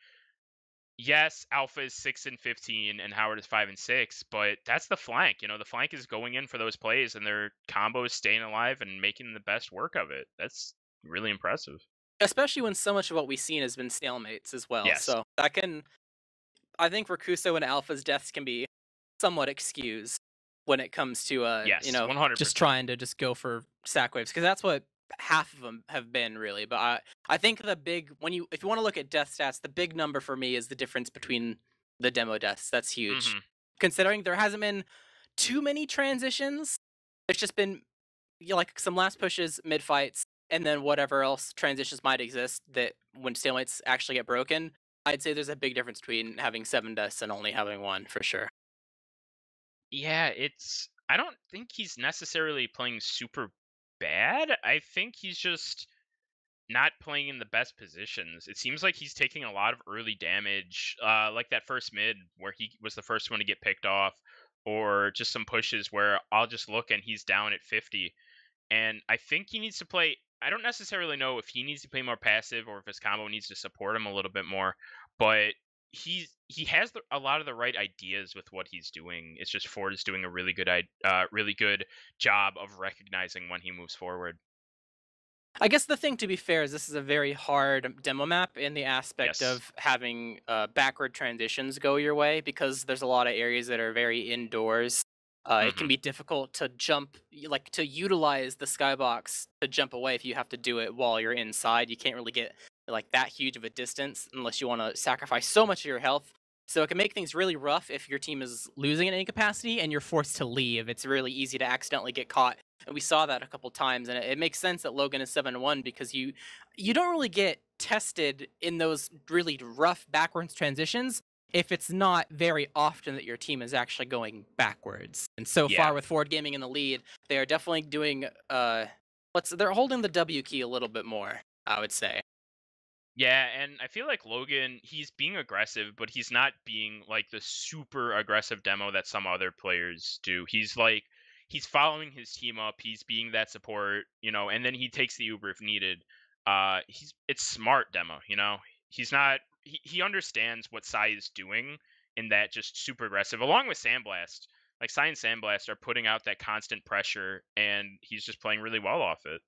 yes, Alpha is 6 and 15 and Howard is 5 and 6, but that's the flank. The flank is going in for those plays and their combo is staying alive and making the best work of it. That's really impressive. Especially when so much of what we've seen has been stalemates as well. Yes. So I think Rakuso and Alpha's deaths can be somewhat excused when it comes to Yes, 100%. just trying to just go for sack waves, because that's what half of them have been really. But I think the big if you want to look at death stats, the big number for me is the difference between the demo deaths. That's huge. Mhm. Considering there hasn't been too many transitions. It's just been like some last pushes, mid fights, and then whatever else transitions might exist that when stalemates actually get broken. I'd say there's a big difference between having 7 deaths and only having 1 for sure. Yeah, I don't think he's necessarily playing super bad. I think he's just not playing in the best positions. It seems like he's taking a lot of early damage, like that first mid where he was the first one to get picked off, or just some pushes where I'll just look and he's down at 50. And I think he needs to play. I don't necessarily know if he needs to play more passive or if his combo needs to support him a little bit more, but he has a lot of the right ideas with what he's doing. It's just Ford is doing a really good job of recognizing when he moves forward. I guess the thing, to be fair, is this is a very hard demo map in the aspect Yes. of having backward transitions go your way, because there's a lot of areas that are very indoors. It can Hmm. be difficult to jump, like to utilize the skybox to jump away if you have to do it while you're inside. You can't really get like that huge of a distance unless you want to sacrifice so much of your health. So it can make things really rough if your team is losing in any capacity and you're forced to leave. It's really easy to accidentally get caught, and we saw that a couple times. And it makes sense that Logan is 7-1 because you don't really get tested in those really rough backwards transitions if it's not very often that your team is actually going backwards. And so Yeah. far with Ford Gaming in the lead, they are definitely doing they're holding the W key a little bit more, I would say. Yeah, and I feel like Logan, he's being aggressive, but he's not being like the super aggressive demo that some other players do. He's following his team up, he's being that support, and then he takes the Uber if needed. It's smart demo, He's not he understands what Sai is doing in that just super aggressive, along with Sandblast. Like Sai and Sandblast are putting out that constant pressure, and he's just playing really well off it.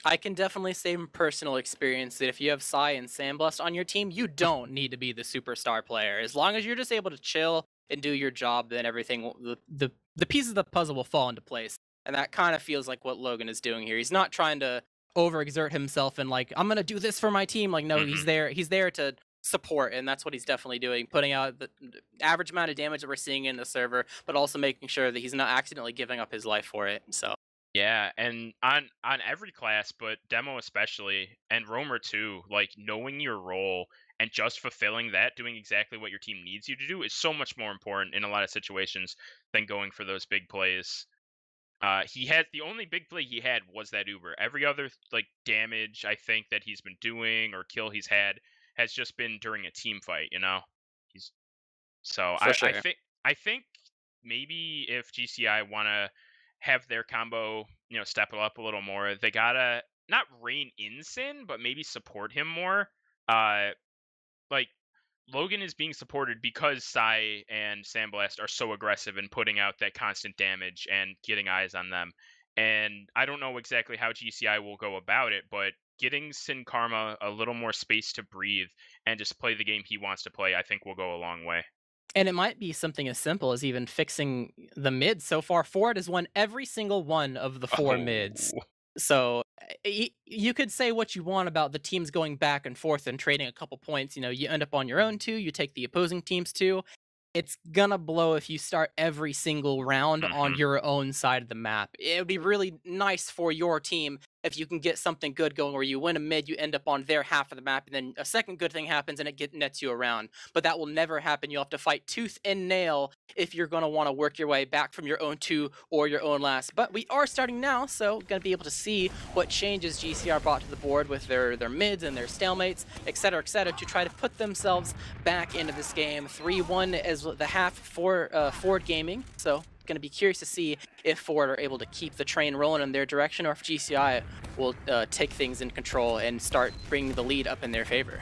I can definitely say from personal experience that if you have Sai and Sandblast on your team, you don't need to be the superstar player. As long as you're just able to chill and do your job, then everything the pieces of the puzzle will fall into place. And that kind of feels like what Logan is doing here. He's not trying to overexert himself and like, I'm gonna do this for my team. Like, no, Hmm. he's there to support, and that's what he's definitely doing, putting out the average amount of damage that we're seeing in the server, but also making sure that he's not accidentally giving up his life for it. So Yeah, and on every class, but demo especially, and roamer too, like knowing your role and just fulfilling that, doing exactly what your team needs you to do is so much more important in a lot of situations than going for those big plays. He had the only big play he had was that Uber. Every other like damage I think that he's been doing or kill he's had has just been during a team fight. He's so for sure. I think maybe if GCI want to have their combo, step it up a little more, they gotta not rein in Sin, but maybe support him more. Uh, like Logan is being supported because Sai and Sandblast are so aggressive and putting out that constant damage and getting eyes on them. And I don't know exactly how GCI will go about it, but getting Sin Karma a little more space to breathe and just play the game he wants to play, I think will go a long way. And it might be something as simple as even fixing the mids. So far, Ford has won every single one of the four mids. Oh. So you could say what you want about the teams going back and forth and trading a couple points. You end up on your own two, you take the opposing team's two. It's gonna blow if you start every single round on Hmm. your own side of the map. It would be really nice for your team if you can get something good going where you win a mid, you end up on their half of the map, and then a second good thing happens and it nets you around. But that will never happen. You'll have to fight tooth and nail if you're gonna want to work your way back from your own two or your own last. But we are starting now, so gonna be able to see what changes GCR brought to the board with their mids and their stalemates, etc., to try to put themselves back into this game. 3-1 as the half for Ford Gaming. So going to be curious to see if Ford are able to keep the train rolling in their direction, or if GCI will take things in control and start bringing the lead up in their favor.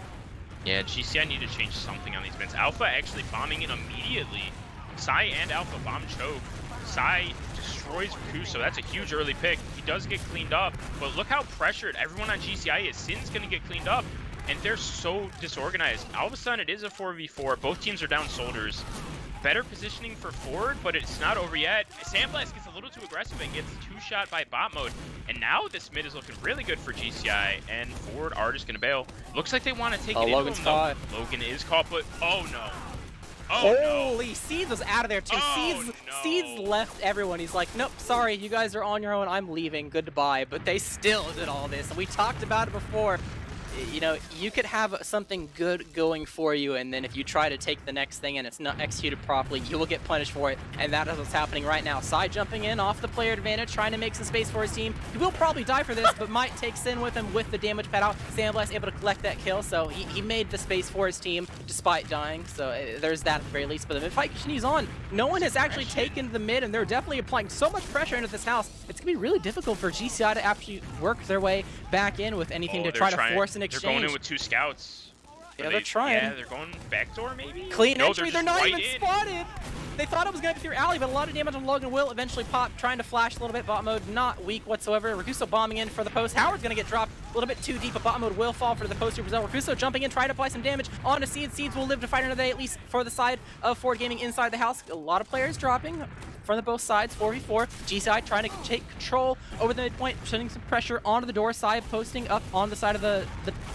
Yeah, GCI need to change something on these bins. Alpha actually bombing in immediately. Sai and Alpha bomb choke. Sai destroys Raku, so that's a huge early pick. He does get cleaned up, but look how pressured everyone on GCI is. Sin's going to get cleaned up, and they're so disorganized. All of a sudden, it is a 4v4. Both teams are down soldiers. Better positioning for Ford, but it's not over yet. Sandblast gets a little too aggressive and gets two-shot by bot mode. And now this mid is looking really good for GCI, and Ford are just going to bail. Looks like they want to take it Logan's into him, caught. Logan is caught, but oh no. Oh Holy, no. Seeds was out of there too. Oh, Seeds no. left everyone. He's like, nope, sorry, you guys are on your own. I'm leaving. Goodbye. But they still did all this. And we talked about it before. You could have something good going for you, and then if you try to take the next thing and it's not executed properly, you will get punished for it. And that is what's happening right now. Side jumping in off the player advantage, trying to make some space for his team. He will probably die for this, but might take Sin with him with the damage pad out. Sandblast able to collect that kill, so he made the space for his team despite dying. So there's that at the very least. But the mid fight continues on. No one has actually taken the mid, and they're definitely applying so much pressure into this house. It's going to be really difficult for GCI to actually work their way back in with anything to try to force an exchange. They're going in with two scouts. Yeah, they're trying. Yeah, they're going backdoor maybe? Clean no, entry, they're not right even in. spotted! They thought it was going to be through alley, but a lot of damage on Logan will eventually pop, trying to flash a little bit. Bot mode not weak whatsoever. Rakuso bombing in for the post. Howard's going to get dropped a little bit too deep, but bot mode will fall for the post here. Rakuso jumping in, trying to apply some damage onto Seeds. Seeds will live to fight another day, at least for the side of Ford Gaming inside the house. A lot of players dropping from the both sides, 4v4. GCI trying to take control over the midpoint, putting some pressure onto the door side, posting up on the side of the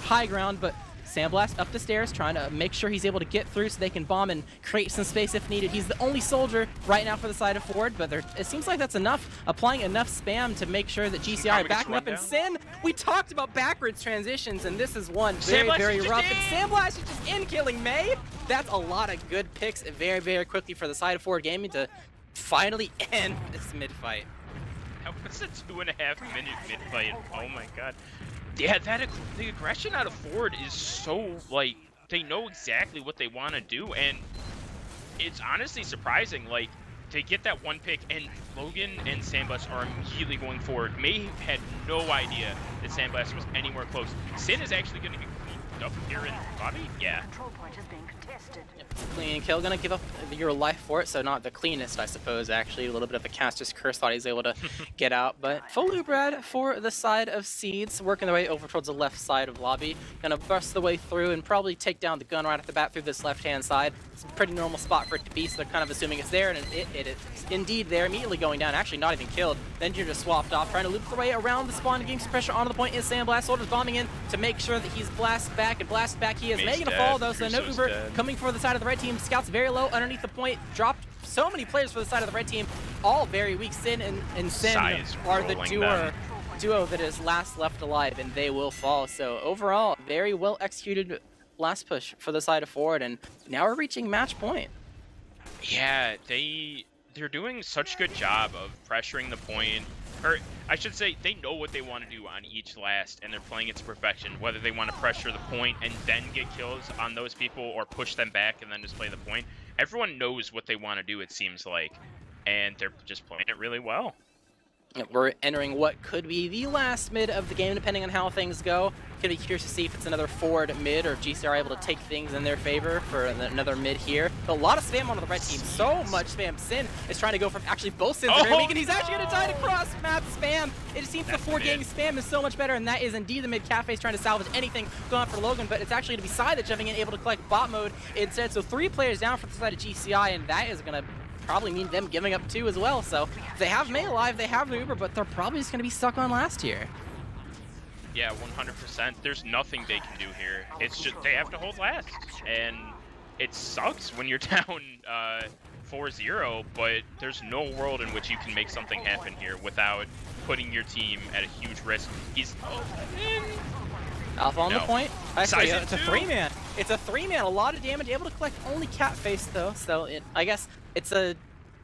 high ground, but Sandblast up the stairs, trying to make sure he's able to get through so they can bomb and create some space if needed. He's the only soldier right now for the side of Ford, but it seems like that's enough, applying enough spam to make sure that GCI are backing up. And Sin, we talked about backwards transitions, and this is one very rough. And Sandblast is just in, killing May. That's a lot of good picks very quickly for the side of Ford Gaming to finally end this mid-fight. That was a 2.5 minute mid-fight. Oh my god. Yeah, the aggression out of Ford is so, like, they know exactly what they want to do, and it's honestly surprising, like, to get that one pick, and Logan and Sandblast are immediately going forward. May had no idea that Sandblast was anywhere close. Sin is actually going to get cleaned up here in Bobby? Yeah. Control point is being contested. Clean kill, gonna give up your life for it, so not the cleanest, I suppose, actually. A little bit of a caster's curse, thought he's able to get out, but full Ubrad for the side of Seeds, working their way over towards the left side of lobby. Gonna bust the way through and probably take down the gun right off the bat through this left-hand side. It's a pretty normal spot for it to be, so they're kind of assuming it's there, and it is indeed there, immediately going down, actually not even killed. Then you're just swapped off, trying to loop their way around the spawn, getting some pressure onto the point is Sandblast. Soldiers bombing in to make sure that he's blasted back, and blasted back he is. Making a fall though, so no Uber coming for the side of the red team. Scouts very low underneath the point, dropped so many players for the side of the red team, all very weak. Sin and Sin are the duo that is last left alive, and they will fall. So overall, very well executed last push for the side of Ford, and now we're reaching match point. Yeah, they're doing such a good job of pressuring the point. Or I should say, they know what they want to do on each last, and they're playing it to perfection. Whether they want to pressure the point and then get kills on those people, or push them back and then just play the point. Everyone knows what they want to do, it seems like, and they're just playing it really well. We're entering what could be the last mid of the game, depending on how things go. Gonna be curious to see if it's another Ford mid, or if GC are able to take things in their favor for another mid here. But a lot of spam onto the red team, so much spam. Sin is trying to go from actually both Sins are very weak, and he's actually gonna tie to cross map spam. It seems the Ford Gaming spam is so much better, and that is indeed the mid. Cafe's trying to salvage anything going on for Logan, but it's actually gonna be Side that jumping in, able to collect bot mode instead. So 3 players down for the side of GCI, and that is gonna probably mean them giving up 2 as well. So they have May alive, they have the Uber, but they're probably just going to be stuck on last here. Yeah, 100%. There's nothing they can do here. It's just they have to hold last, and it sucks when you're down 4-0, but there's no world in which you can make something happen here without putting your team at a huge risk. He's Alpha on the point. Actually, it's a 3-man. It's a 3-man. A lot of damage. Able to collect only cat face though. So I guess it's a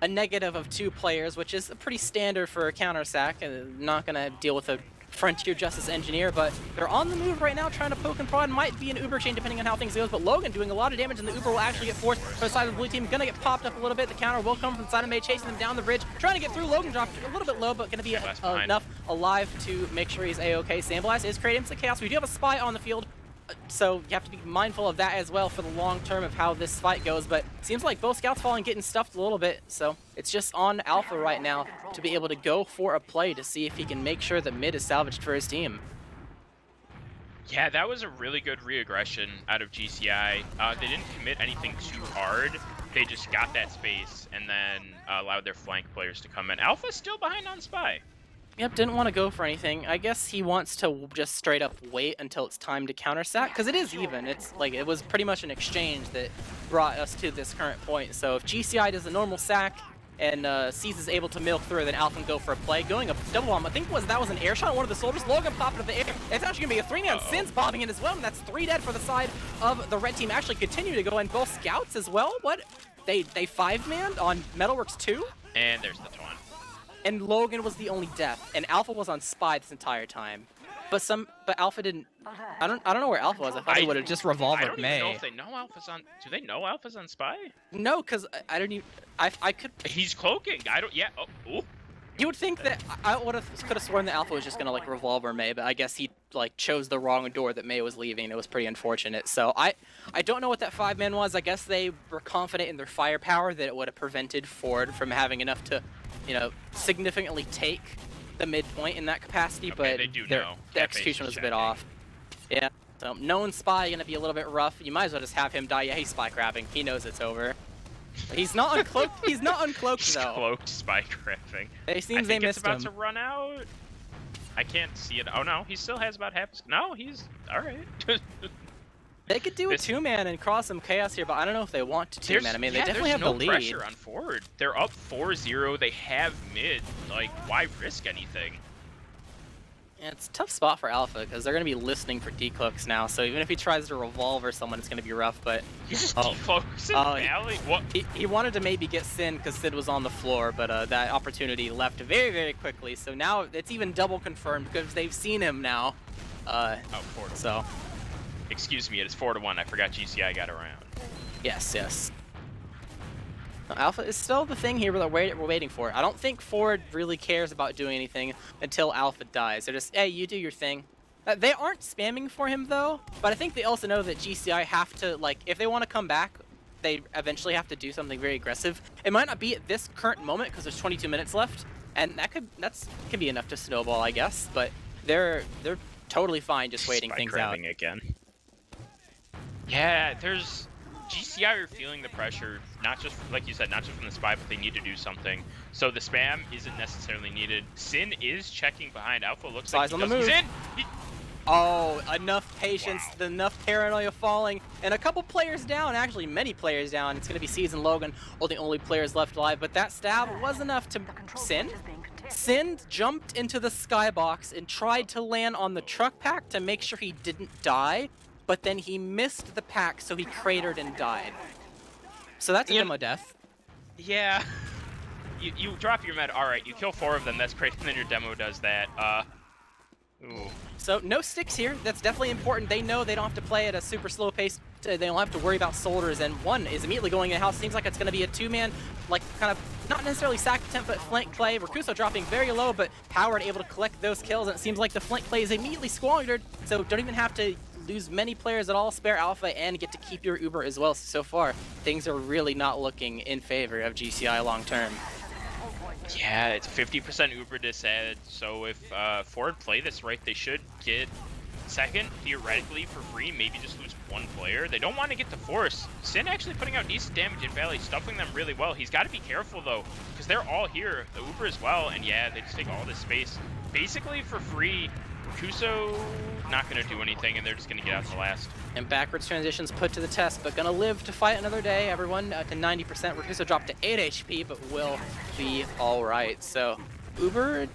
negative of 2 players, which is pretty standard for a counter sack. And not gonna deal with a Frontier Justice Engineer, but they're on the move right now, trying to poke and prod. Might be an Uber chain depending on how things goes, but Logan doing a lot of damage, and the Uber will actually get forced for the side of the blue team. Gonna get popped up a little bit. The counter will come from the side of May, chasing them down the bridge, trying to get through. Logan dropped a little bit low, but gonna be enough alive to make sure he's a-okay. Sandblast is creating some chaos. We do have a spy on the field, so you have to be mindful of that as well for the long term of how this fight goes, but seems like both scouts falling, getting stuffed a little bit, so it's just on Alpha right now to be able to go for a play to see if he can make sure that mid is salvaged for his team. Yeah, that was a really good re-aggression out of GCI. They didn't commit anything too hard. They just got that space and then allowed their flank players to come in. Alpha's still behind on Spy. Yep, didn't want to go for anything. I guess he wants to just straight up wait until it's time to counter sack, because it is even. It's like it was pretty much an exchange that brought us to this current point. So if GCI does a normal sack and Seas is able to milk through, then Alpha can go for a play. Going a double bomb, I think that was an air shot on one of the soldiers. Logan popped into the air. It's actually going to be a 3-man. Sin's bombing in as well, and that's 3 dead for the side of the red team. Actually continue to go in, both scouts as well. What? They 5-manned on Metalworks 2? And there's the taunt. And Logan was the only death, and Alpha was on Spy this entire time. But Alpha didn't. I don't know where Alpha was. I thought he would have just revolved May. I don't even know if they know Alpha's on. Do they know Alpha's on Spy? No, because I don't even. I could. He's cloaking. I don't. Yeah. Oh. You would think that I could have sworn that Alpha was just gonna like revolver May, but I guess he like chose the wrong door that May was leaving. It was pretty unfortunate. So I don't know what that 5-man was. I guess they were confident in their firepower that it would have prevented Ford from having enough to, you know, significantly take the midpoint in that capacity. Okay, but they do their know. the execution was a bit off. Yeah. So known spy gonna be a little bit rough. You might as well just have him die. Yeah, he's spy crabbing. He knows it's over. He's not uncloaked. He's not uncloaked though. Cloaked spy crabbing. It seems they missed him. It's about to run out. I can't see it. Oh no, he still has about half. No, he's all right. They could do a 2-man and cross some chaos here, but I don't know if they want to 2-man. I mean, they definitely have the lead. There's no pressure on Ford. They're up 4-0. They have mid. Like, why risk anything? Yeah, it's a tough spot for Alpha because they're going to be listening for decloaks now. So even if he tries to revolve or someone, it's going to be rough. But he's just defocusing Valley. What? He wanted to maybe get Sin because Sid was on the floor, but that opportunity left very, very quickly. So now it's even double confirmed because they've seen him now. 4-1. So. Excuse me, it's 4-1. I forgot GCI got around. Yes, yes. Alpha is still the thing here that we're waiting for. I don't think Ford really cares about doing anything until Alpha dies. They're just, hey, you do your thing. They aren't spamming for him, though, but I think they also know that GCI have to, like, if they want to come back, they eventually have to do something very aggressive. It might not be at this current moment because there's 22 minutes left, and that can be enough to snowball, I guess, but they're totally fine just waiting things out. Again. Yeah, there's GCI are feeling the pressure, not just like you said, not just from the spy, but they need to do something. So the spam isn't necessarily needed. Sin is checking behind. Alpha looks like on the move. He's in. Oh, enough patience, Wow. enough paranoia falling, and a couple players down, actually many players down. It's going to be Season Logan, all the only players left alive, but that stab was enough to Sin. Sin jumped into the skybox and tried to land on the truck pack to make sure he didn't die, but then he missed the pack, so he cratered and died. So that's a demo death. Yeah. You drop your med. All right, you kill 4 of them. That's great. And then your demo does that. Ooh. So no sticks here. That's definitely important. They know they don't have to play at a super slow pace. They don't have to worry about soldiers. And one is immediately going in house. Seems like it's going to be a 2-man, like kind of not necessarily sack attempt, but flank play. Rakuso dropping very low, but Howard able to collect those kills. And it seems like the flank play is immediately squandered. So don't even have to lose many players at all, spare Alpha, and get to keep your Uber as well. So far, things are really not looking in favor of GCI long term. Yeah, it's 50% Uber disadvantage, so if Ford play this right, they should get second, theoretically, for free, maybe just lose 1 player. They don't want to get to force. Sin actually putting out decent damage in Valley, stuffing them really well. He's got to be careful, though, because they're all here, the Uber as well, and yeah, they just take all this space. Basically, for free, Kuso not going to do anything, and they're just going to get out to last. And backwards transitions put to the test, but going to live to fight another day. Everyone to 90%. Rakuso dropped to 8 HP, but will be all right. So Uber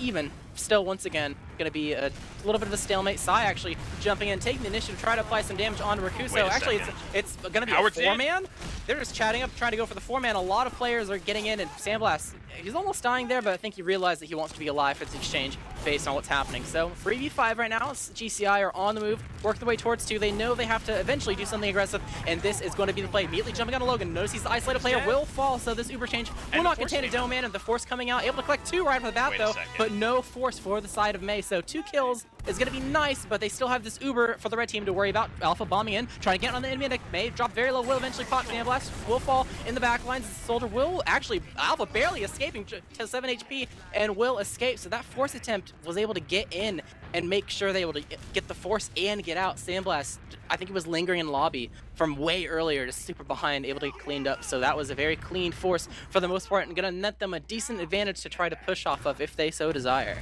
even. Still, once again, going to be a little bit of a stalemate. Sai actually jumping in, taking the initiative to try to apply some damage onto Rakuso. Actually, it's going to be Howard's a 4-man. They're just chatting up, trying to go for the 4-man. A lot of players are getting in, and Sandblast, he's almost dying there, but I think he realized that he wants to be alive for this exchange based on what's happening. So 3v5 right now. GCI are on the move, work their way towards 2. They know they have to eventually do something aggressive, and this is going to be the play. Immediately jumping on Logan. Notice he's the isolated player, will fall, so this Uber change will not contain a Dome Man, and the Force coming out, able to collect 2 right off the bat, though, but no Force for the side of May. So 2 kills is going to be nice, but they still have this Uber for the red team to worry about. Alpha bombing in, trying to get on the enemy. May drop very low, will eventually pop. Sandblast will fall in the back lines. The soldier will actually, Alpha barely escaping to 7 HP and will escape. So that Force attempt was able to get in and make sure they were able to get the Force and get out. Sandblast, I think he was lingering in lobby from way earlier, just super behind, able to get cleaned up. So that was a very clean Force for the most part, and going to net them a decent advantage to try to push off of if they so desire.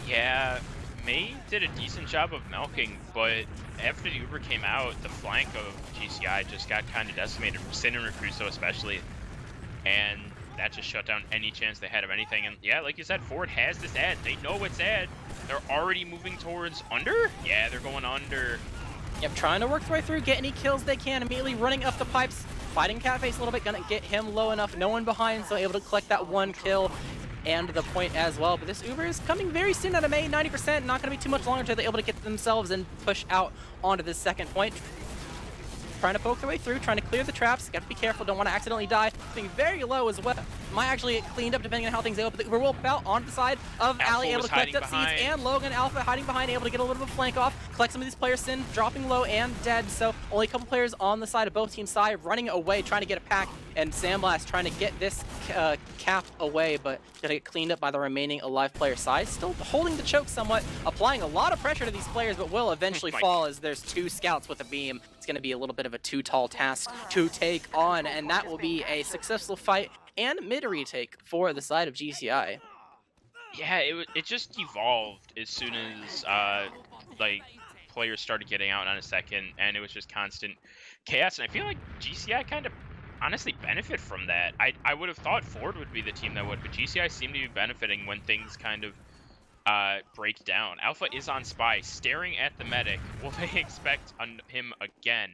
Yeah, May did a decent job of milking, but after the Uber came out, the flank of GCI just got kind of decimated, Sin and Rakuso especially, and that just shut down any chance they had of anything. And yeah, like you said, Ford has this ad. They know it's ad. They're already moving towards under? Yeah, they're going under. Yep, trying to work their way through, get any kills they can, immediately running up the pipes, fighting Catface a little bit, gonna get him low enough, no one behind, so able to collect that 1 kill and the point as well. But this Uber is coming very soon out of May, 90%, not gonna be too much longer until they're able to get themselves and push out onto this second point. Trying to poke their way through, trying to clear the traps, gotta be careful, don't want to accidentally die, being very low as well. might actually get cleaned up depending on how things go, but the Uber will bout onto the side of Ali, able to collect up seeds, and Logan Alpha hiding behind, able to get a little bit of a flank off, collect some of these players, Sin dropping low and dead, so only a couple players on the side of both teams' side running away, trying to get a pack, and Sandblast trying to get this cap away, but gonna get cleaned up by the remaining alive player side. Still holding the choke somewhat, applying a lot of pressure to these players, but will eventually fall as there's 2 scouts with a beam. It's gonna be a little bit of a too tall task to take on, and that will be a successful fight and mid retake for the side of GCI. Yeah, it just evolved as soon as like players started getting out on a second, and it was just constant chaos. And I feel like GCI kind of honestly benefit from that. I would have thought Ford would be the team that would, but GCI seem to be benefiting when things kind of break down. Alpha is on Spy, staring at the medic. Will they expect him again?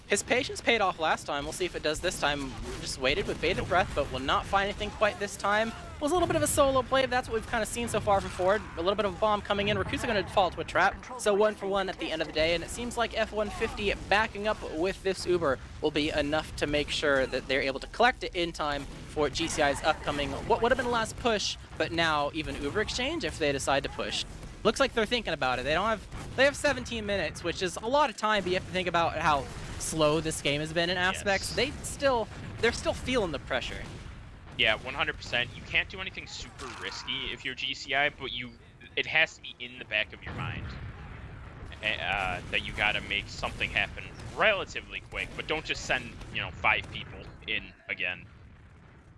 His patience paid off last time. We'll see if it does this time. Just waited with bated breath, but will not find anything quite this time. Was a little bit of a solo play, but that's what we've kind of seen so far from Ford. A little bit of a bomb coming in. Rakusa going to fall into a trap, so 1 for 1 at the end of the day, and it seems like F-150 backing up with this Uber will be enough to make sure that they're able to collect it in time for GCI's upcoming, what would have been the last push, but now even Uber exchange if they decide to push. Looks like they're thinking about it. They have 17 minutes, which is a lot of time, but you have to think about how slow this game has been in aspects. Yes. They're still feeling the pressure. Yeah, 100%. You can't do anything super risky if you're GCI, but it has to be in the back of your mind that you gotta make something happen relatively quick, but don't just send 5 people in again.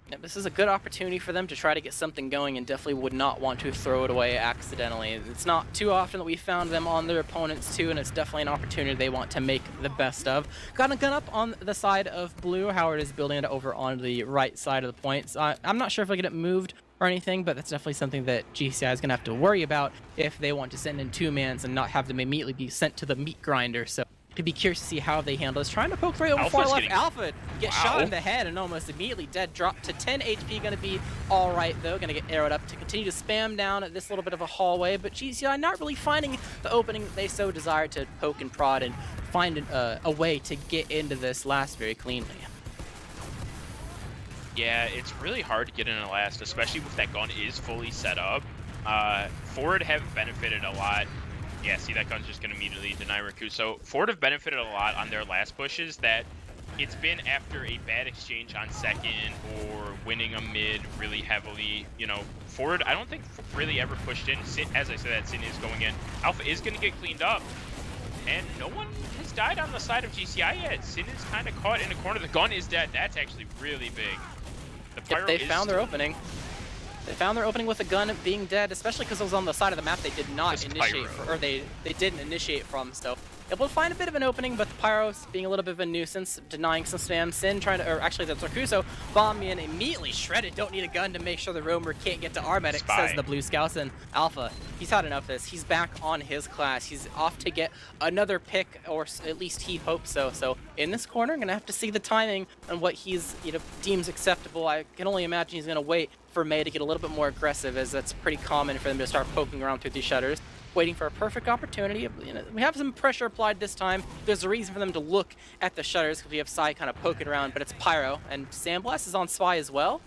Yeah, this is a good opportunity for them to try to get something going, and definitely would not want to throw it away accidentally. It's not too often that we found them on their opponents too, and it's definitely an opportunity they want to make the best of. Got a gun up on the side of blue. Howard is building it over on the right side of the points. I'm not sure if I get it moved or anything, but that's definitely something that GCI is going to have to worry about if they want to send in 2-mans and not have them immediately be sent to the meat grinder. So to be curious to see how they handle this. Trying to poke right over far left. Alpha gets shot in the head and almost immediately dead. Drop to 10 HP. Going to be all right, though. Going to get arrowed up to continue to spam down at this little bit of a hallway. But GCI not really finding the opening that they so desire to poke and prod and find a way to get into this last very cleanly. Yeah, it's really hard to get in a last, especially if that gun is fully set up. Ford have benefited a lot. Yeah, see, that gun's just going to immediately deny Raku. So Ford have benefited a lot on their last pushes that it's been after a bad exchange on second or winning a mid really heavily. Ford, I don't think really ever pushed in. As I said, that Sin is going in. Alpha is going to get cleaned up. And no one has died on the side of GCI yet. Sin is kind of caught in a corner. The gun is dead. That's actually really big. The pyro they found their opening. They found their opening with a gun being dead, especially because it was on the side of the map they did not initiate, or they didn't initiate from. So able to find a bit of an opening, but the pyros being a little bit of a nuisance, denying some spam. Sin trying to, or actually that's Rakuso, bomb in, immediately shredded. Don't need a gun to make sure the roamer can't get to our medic, says the Blue Scouts. And Alpha, he's had enough of this. He's back on his class. He's off to get another pick, or at least he hopes so. So in this corner, gonna have to see the timing and what he's deems acceptable. I can only imagine he's gonna wait for May to get a little bit more aggressive, as that's pretty common for them to start poking around through these shutters, waiting for a perfect opportunity. We have some pressure applied this time. There's a reason for them to look at the shutters, because we have Sai kind of poking around, but it's Pyro, and Sandblast is on Spy as well.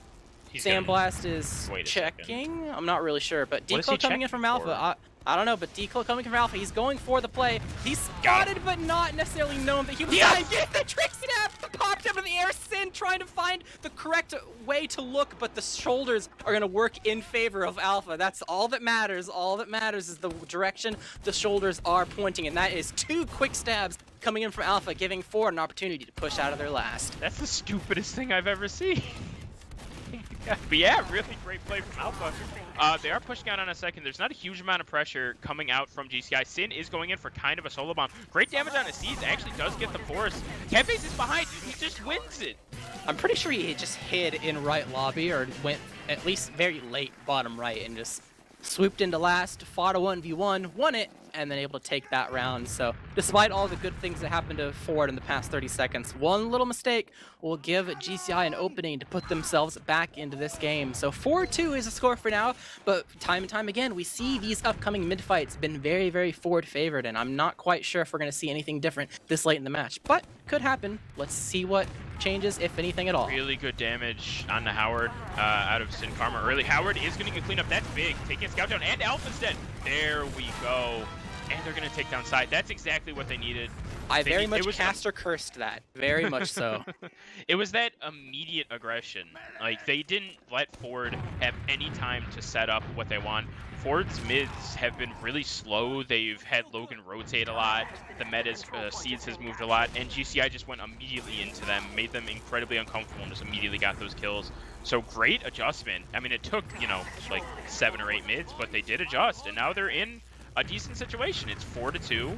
Sandblast is checking. I'm not really sure, but Declo coming in from Alpha. I don't know, but Declo coming from Alpha. He's going for the play. He's spotted, but not necessarily known that he was trying to get the trick snap. Popped up in the air. Sin trying to find the correct way to look, but the shoulders are going to work in favor of Alpha. That's all that matters. All that matters is the direction the shoulders are pointing, and that is 2 quick stabs coming in from Alpha, giving Ford an opportunity to push out of their last. That's the stupidest thing I've ever seen. But yeah, really great play from Alpha. They are pushing out on a second. There's not a huge amount of pressure coming out from GCI. Sin is going in for kind of a solo bomb. Great damage on his seeds. Actually does get the force. Tempest is behind. He just wins it. I'm pretty sure he just hid in right lobby, or went at least very late bottom right and just swooped into last, fought a 1v1, won it, and then able to take that round. So despite all the good things that happened to Ford in the past 30 seconds, one little mistake will give GCI an opening to put themselves back into this game. So 4-2 is a score for now, but time and time again, we see these upcoming mid-fights been very, very Ford favored, and I'm not quite sure if we're going to see anything different this late in the match, but could happen. Let's see what changes, if anything at all. Really good damage on the Howard out of Sin Karma early. Howard is going to get cleaned up. That's big. Taking a scout down, and Alpha's dead. There we go. And they're going to take down side. That's exactly what they needed. I very much cast or cursed that. Very much so. It was that immediate aggression. Like, they didn't let Ford have any time to set up what they want. Ford's mids have been really slow. They've had Logan rotate a lot. The meta's Seeds has moved a lot. And GCI just went immediately into them, made them incredibly uncomfortable, and just immediately got those kills. So great adjustment. I mean, it took, you know, like 7 or 8 mids, but they did adjust. And now they're in a decent situation. It's 4-2,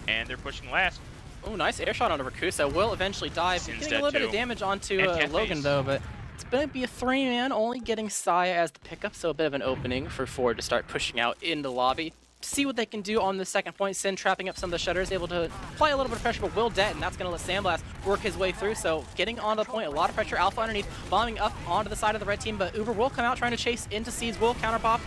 and they're pushing last. Oh, nice air shot onto Rakusa. Will eventually die. Getting a little bit of damage onto Logan, though, but it's going to be a 3-man, only getting Saya as the pickup, so a bit of an opening for Ford to start pushing out in the lobby. See what they can do on the second point. Sin trapping up some of the shutters, able to apply a little bit of pressure, but Will dead, and that's going to let Sandblast work his way through. So getting onto the point, a lot of pressure. Alpha underneath, bombing up onto the side of the red team, but Uber will come out trying to chase into Seeds. Will counter pop,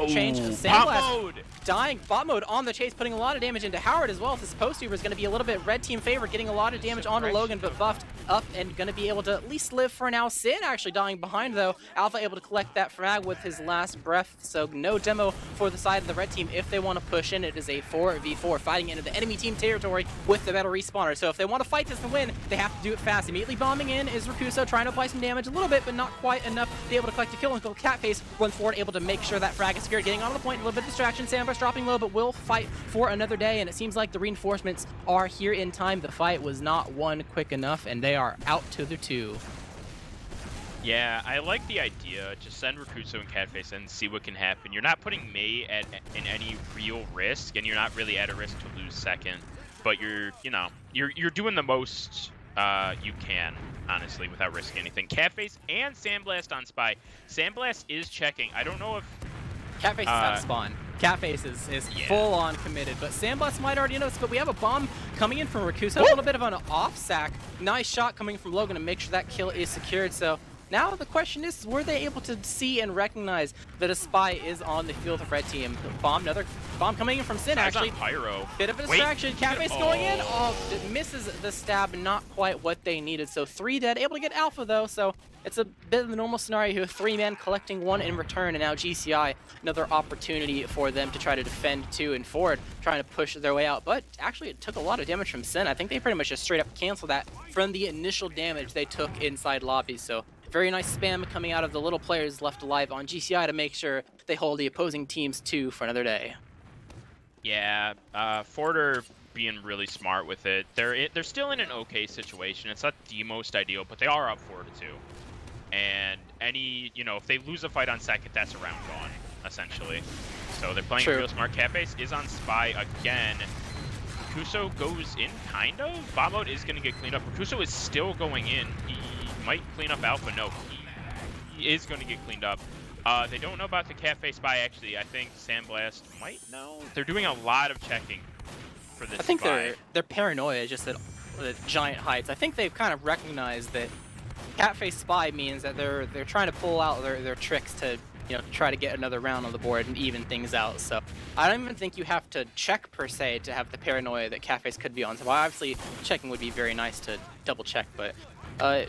change. Sandblast dying. Bot mode on the chase, putting a lot of damage into Howard as well. This post Uber is going to be a little bit red team favor, getting a lot of damage onto Logan, but buffed up and going to be able to at least live for now. Sin actually dying behind, though. Alpha able to collect that frag with his last breath, so no demo for the side of the red team if they want to push in. It is a 4v4 fighting into the enemy team territory with the metal respawner. So if they want to fight this and win, they have to do it fast. Immediately bombing in is Rakusa, trying to apply some damage a little bit, but not quite enough to be able to collect a kill until Catface runs forward, able to make sure that frag is secured. Getting on the point, a little bit of distraction. Sandbox dropping low, but will fight for another day, and it seems like the reinforcements are here in time. The fight was not won quick enough, and they are out to the 2. Yeah, I like the idea. Just send Rakuso and Catface in and see what can happen. You're not putting Mei in any real risk, and you're not really at a risk to lose second. But you're doing the most you can, honestly, without risking anything. Catface and Sandblast on Spy. Sandblast is checking. I don't know if Catface is out of spawn. Catface is full on committed, but Sandblast might already notice. But we have a bomb coming in from Rakusa. A little bit of an off sack. Nice shot coming from Logan to make sure that kill is secured. So now the question is, were they able to see and recognize that a spy is on the field of red team? Bomb, another bomb coming in from Sin, actually. Pyro. Bit of a distraction. Catface going in. Oh, it misses the stab, not quite what they needed. So 3 dead, able to get Alpha though, so it's a bit of the normal scenario here. 3-man collecting 1 in return, and now GCI, another opportunity for them to try to defend 2, and Ford trying to push their way out. But actually, it took a lot of damage from Sin. I think they pretty much just straight up canceled that from the initial damage they took inside lobby. So very nice spam coming out of the little players left alive on GCI to make sure they hold the opposing teams 2 for another day. Yeah, Ford are being really smart with it. They're still in an okay situation. It's not the most ideal, but they are up 4-2. And if they lose a fight on second, that's a round gone, essentially. So they're playing real smart. Catface is on Spy again. Rakuso goes in, kind of. Bot mode is going to get cleaned up. Rakuso is still going in. He might clean up Alpha. No, he is going to get cleaned up. They don't know about the Catface Spy, actually. I think Sandblast might know. They're doing a lot of checking for this. I think Spy. their paranoia just at giant heights. I think they've kind of recognized that Catface Spy means that they're trying to pull out their tricks to try to get another round on the board and even things out. So I don't even think you have to check per se to have the paranoia that Catface could be on. So obviously checking would be very nice to double check, but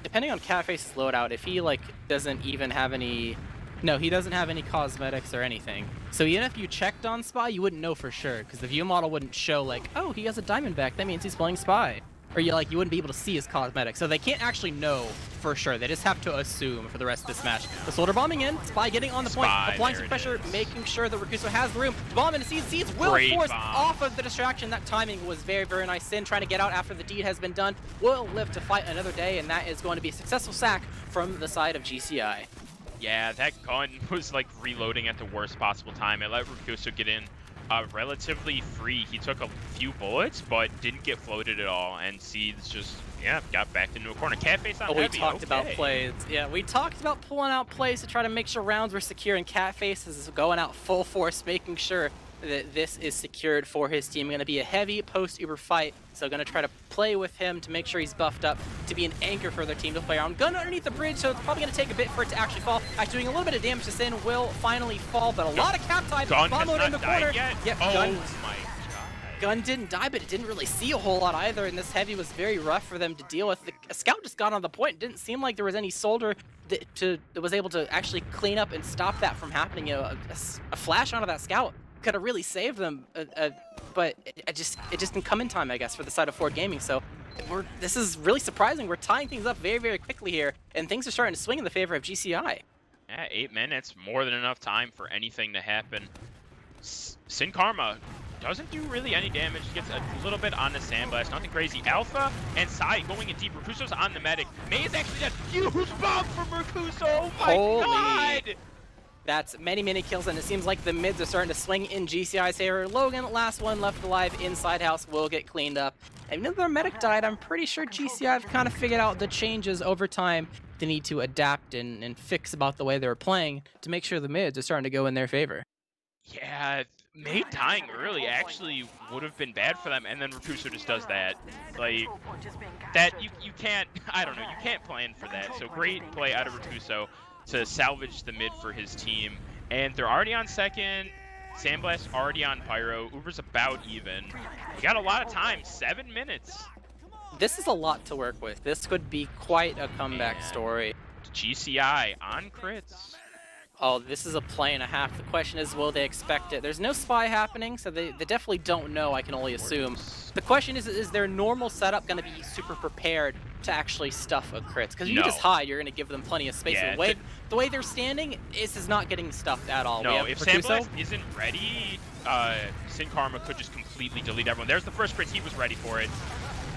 depending on Catface's loadout, if he doesn't even have any, no, he doesn't have any cosmetics or anything. So even if you checked on Spy, you wouldn't know for sure because the view model wouldn't show oh, he has a Diamondback, that means he's playing Spy. Or you wouldn't be able to see his cosmetics. So they can't actually know for sure. They just have to assume for the rest of this match. The soldier bombing in, Spy getting on the point, applying some pressure, making sure that Rakuso has the room. Bomb into Seeds. Seeds will force off of the distraction. That timing was very, very nice. Sin trying to get out after the deed has been done. Will live to fight another day, and that is going to be a successful sack from the side of GCI. Yeah, that gun was reloading at the worst possible time. It let Rakuso get in relatively free. He took a few bullets, but didn't get floated at all. And Seeds just, got backed into a corner. Catface on heavy. We talked about plays. Yeah, we talked about pulling out plays to try to make sure rounds were secure, and Catface is going out full force, making sure that this is secured for his team. Going to be a heavy post-Uber fight, so going to try to play with him to make sure he's buffed up to be an anchor for their team to play around. Gun underneath the bridge, so it's probably going to take a bit for it to actually fall. Actually doing a little bit of damage to Sin, will finally fall, but a lot of cap time. Gun Bomb has mode not in the died corner. yet? Yep, Oh Gun. my god. Gun didn't die, but it didn't really see a whole lot either, and this heavy was very rough for them to deal with. The scout just got on the point. It didn't seem like there was any soldier that was able to actually clean up and stop that from happening. You know, a flash onto that scout could have really saved them, but it just didn't come in time, I guess, for the side of Ford Gaming. So this is really surprising. We're tying things up very, very quickly here, and things are starting to swing in the favor of GCI. Yeah, 8 minutes, more than enough time for anything to happen. Sin Karma doesn't do really any damage, gets a little bit on the Sandblast, nothing crazy. Alpha and Sai going in deep. Mercuso's on the medic. May is actually dead. Huge bomb from Mercuso. Oh my god! That's many, many kills, and it seems like the mids are starting to swing in GCI's favor. Logan, last one left alive inside house, will get cleaned up. And even though their medic died, I'm pretty sure GCI have kind of figured out the changes over time they need to adapt and fix about the way they were playing to make sure the mids are starting to go in their favor. Yeah, May dying early actually would have been bad for them, and then Mercuso just does that. Like, that you can't, I don't know, you can't plan for that. So great play out of Mercuso to salvage the mid for his team. And they're already on second. Sandblast already on Pyro. Uber's about even. You got a lot of time, 7 minutes. This is a lot to work with. This could be quite a comeback story. GCI on crits. Oh, this is a play and a half. The question is, will they expect it? There's no spy happening, so they definitely don't know, I can only assume. The question is their normal setup going to be super prepared to actually stuff a crits? Because if you just hide, you're going to give them plenty of space. Yeah, the way they're standing, this is not getting stuffed at all. No, if Sandblast isn't ready, Sin Karma could just completely delete everyone. There's the first crit, he was ready for it.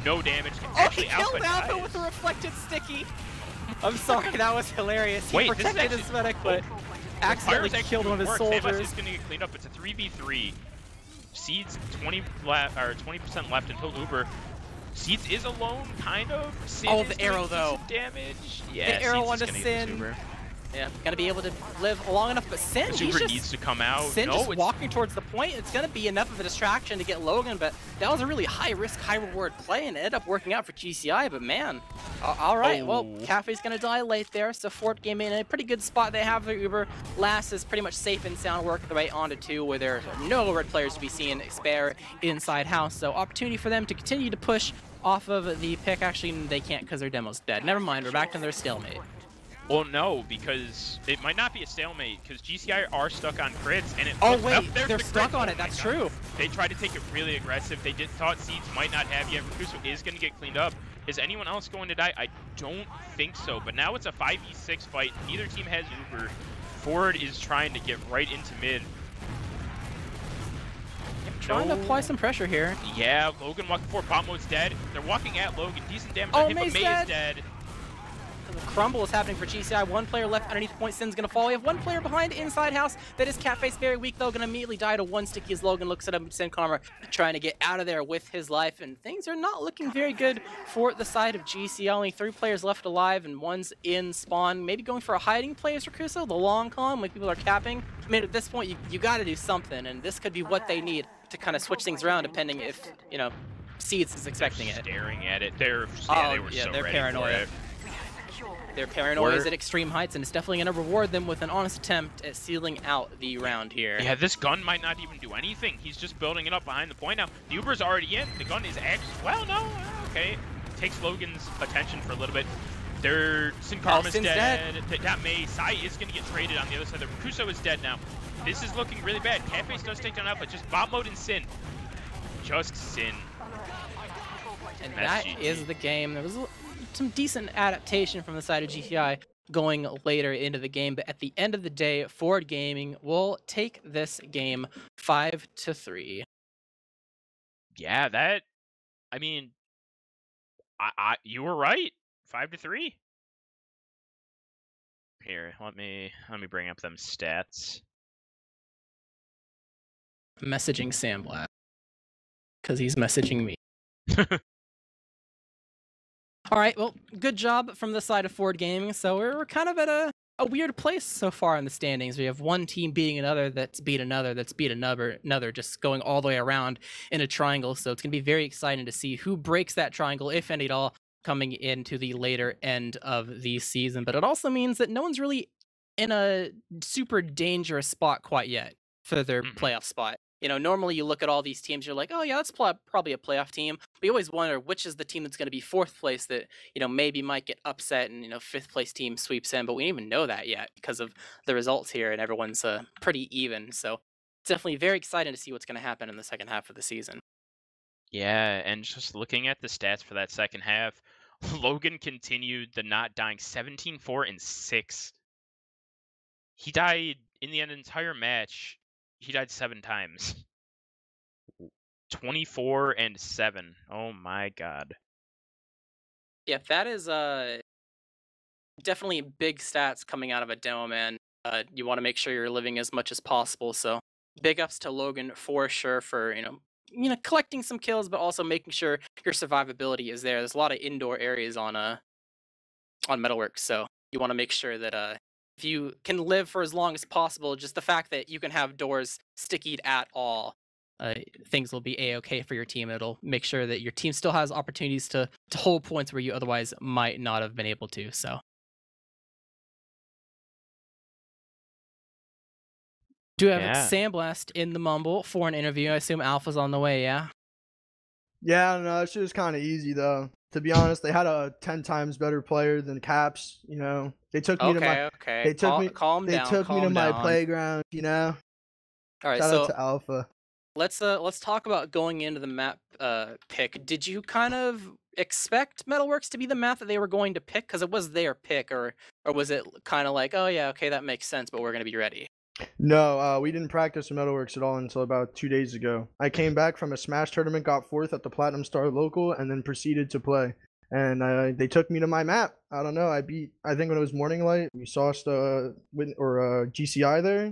No damage. Actually, he killed Alpha with a reflected sticky. I'm sorry, that was hilarious. He protected his medic, but accidentally killed one of his soldiers. Sandblast is going to get cleaned up. It's a 3v3. Seeds 20% left until Uber. Seeds is alone, kind of. Sin the arrow though. Damage. Yeah, the arrow onto Sin. Yeah, gonna be able to live long enough, but Sin, needs to come out. Sin just walking towards the point. It's gonna be enough of a distraction to get Logan, but that was a really high risk, high reward play, and it ended up working out for GCI. But man, all right. Well, Cafe's gonna die late there, so Fort Gaming in a pretty good spot. They have their Uber. Last is pretty much safe and sound, working their way onto 2, where there's no red players to be seen. Spare inside house, so opportunity for them to continue to push off of the pick. Actually, they can't because their demo's dead. Never mind. We're back to their stalemate. Well, no, because it might not be a stalemate, because GCI are stuck on crits, and it they're stuck on it, that's true. They tried to take it really aggressive. They thought Seeds might not have yet. Mercuso is going to get cleaned up. Is anyone else going to die? I don't think so, but now it's a 5v6 fight. Neither team has Uber. Ford is trying to get right into mid. Trying to apply some pressure here. Yeah, Logan walking forward. Bot mode's dead. They're walking at Logan. Decent damage on him, but May is dead. The crumble is happening for GCI. One player left underneath point. Sin's gonna fall. We have one player behind inside house. That is Catface, very weak though. Gonna immediately die to one sticky as Logan looks at him. Sin Karma trying to get out of there with his life, and things are not looking very good for the side of GCI. Only 3 players left alive, and one's in spawn. Maybe going for a hiding play as Rakuso, the long con when people are capping. I mean, at this point, you got to do something, and this could be what they need to kind of switch things around, depending if Seeds is expecting it. Staring at it. They're paranoid. Their paranoia is at extreme heights, and it's definitely going to reward them with an honest attempt at sealing out the round here. Yeah, this gun might not even do anything. He's just building it up behind the point now. The Uber's already in. The gun is actually... Well, no. Okay. Takes Logan's attention for a little bit. Sin Karma's dead. That May. Sai is going to get traded on the other side. The Rakuso is dead now. This is looking really bad. Catface does take down Alpha. Just bot mode and Sin. Just Sin. And that is the game. There was some decent adaptation from the side of GCI going later into the game, but at the end of the day, Ford Gaming will take this game 5-3. Yeah, that... I mean... you were right. 5-3. Here, let me bring up them stats. Messaging Sandblast, because he's messaging me. All right, well, good job from the side of Ford Gaming. So we're kind of at a a weird place so far in the standings. We have one team beating another that's beat another that's beat another, just going all the way around in a triangle. So it's going to be very exciting to see who breaks that triangle, if any at all, coming into the later end of the season. But it also means that no one's really in a super dangerous spot quite yet for their Hmm. playoff spot. Normally you look at all these teams, you're like, oh yeah, that's probably a playoff team. But you always wonder which is the team that's going to be fourth place that maybe might get upset and fifth place team sweeps in. But we don't even know that yet because of the results here, and everyone's pretty even. So it's definitely very exciting to see what's going to happen in the second half of the season. Yeah, and just looking at the stats for that second half, Logan continued the not dying 17-4 and 6. He died in the entire match. He died 7 times. 24 and 7. Oh my god. Yeah, that is definitely big stats coming out of a demo man. You want to make sure you're living as much as possible. So big ups to Logan for sure for collecting some kills, but also making sure your survivability is there. There's a lot of indoor areas on Metalworks, so you want to make sure that if you can live for as long as possible, just the fact that you can have doors stickied at all, things will be a-okay for your team. It'll make sure that your team still has opportunities to hold points where you otherwise might not have been able to. So do have Yeah. Sandblast in the mumble for an interview. I assume Alpha's on the way, yeah? Yeah, no, that shit was kind of easy though. To be honest, they had a 10 times better player than Caps. They took me to my, Okay. they took me, Calm they down, took me to calm my down. playground. All right, Shout out so to Alpha. let's talk about going into the map pick. Did you kind of expect Metalworks to be the map that they were going to pick because it was their pick, or was it kind of like, oh yeah, okay, that makes sense, but we're gonna be ready? No, we didn't practice in Metalworks at all until about 2 days ago. I came back from a Smash tournament, got fourth at the Platinum Star local, and then proceeded to play. And they took me to my map. I don't know. I think when it was Morning Light, we saw GCI there,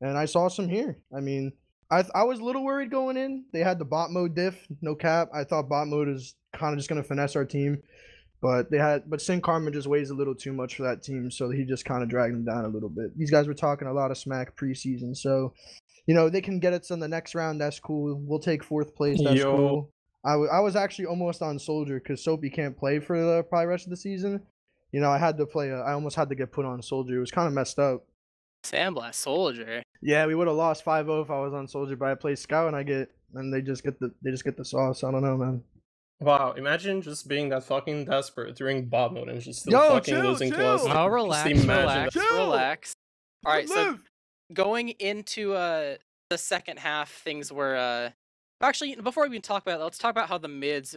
and I saw some here. I mean, I was a little worried going in. They had the bot mode diff, no cap. I thought bot mode is kind of just gonna finesse our team, but Sin Karma just weighs a little too much for that team, so he just kind of dragged them down a little bit. These guys were talking a lot of smack preseason, so they can get us in the next round. That's cool. We'll take fourth place. That's cool. I was actually almost on Soldier because Soapy can't play for the probably rest of the season. I had to play. I almost had to get put on Soldier. It was kind of messed up. Sandblast Soldier. Yeah, we would have lost 5-0 if I was on Soldier, but I play Scout and they just get the sauce. I don't know, man. Wow, imagine just being that fucking desperate during bot mode and just still fucking losing to us. Oh, relax. that. All right, so going into the second half, things were actually, before we even talk about that, let's talk about how the mids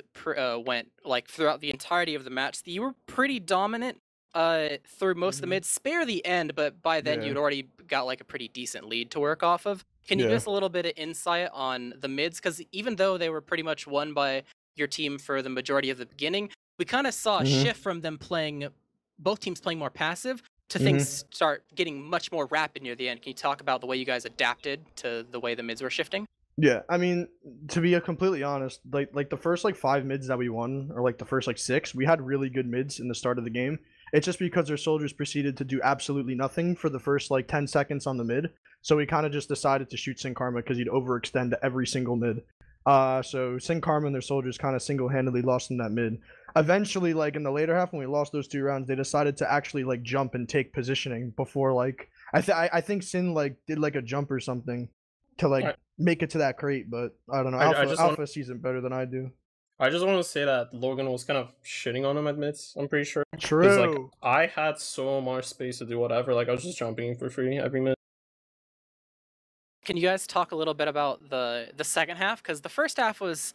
went like throughout the entirety of the match. You were pretty dominant through most of the mids, spare the end, but by then Yeah. you'd already got like a pretty decent lead to work off of. Can you Yeah. give us a little bit of insight on the mids? Because even though they were pretty much won by your team for the majority of the beginning, we kind of saw a shift from them both teams playing more passive to things start getting much more rapid near the end. Can you talk about the way you guys adapted to the way the mids were shifting? Yeah, I mean, to be completely honest, like the first 5 mids that we won, or like the first 6, we had really good mids in the start of the game. It's just because their soldiers proceeded to do absolutely nothing for the first 10 seconds on the mid. So we kind of just decided to shoot Sin Karma because he'd overextend to every single mid. So Sin Karma and their soldiers kind of single-handedly lost in that mid. Eventually, in the later half when we lost those 2 rounds, they decided to actually jump and take positioning before I think Sin did a jump or something to make it to that crate, but I don't know. Alpha sees it better than I do. I just want to say that Logan was kind of shitting on him at mids, I'm pretty sure. True. I had so much space to do whatever. I was just jumping for free every mid. Can you guys talk a little bit about the second half? Because the first half was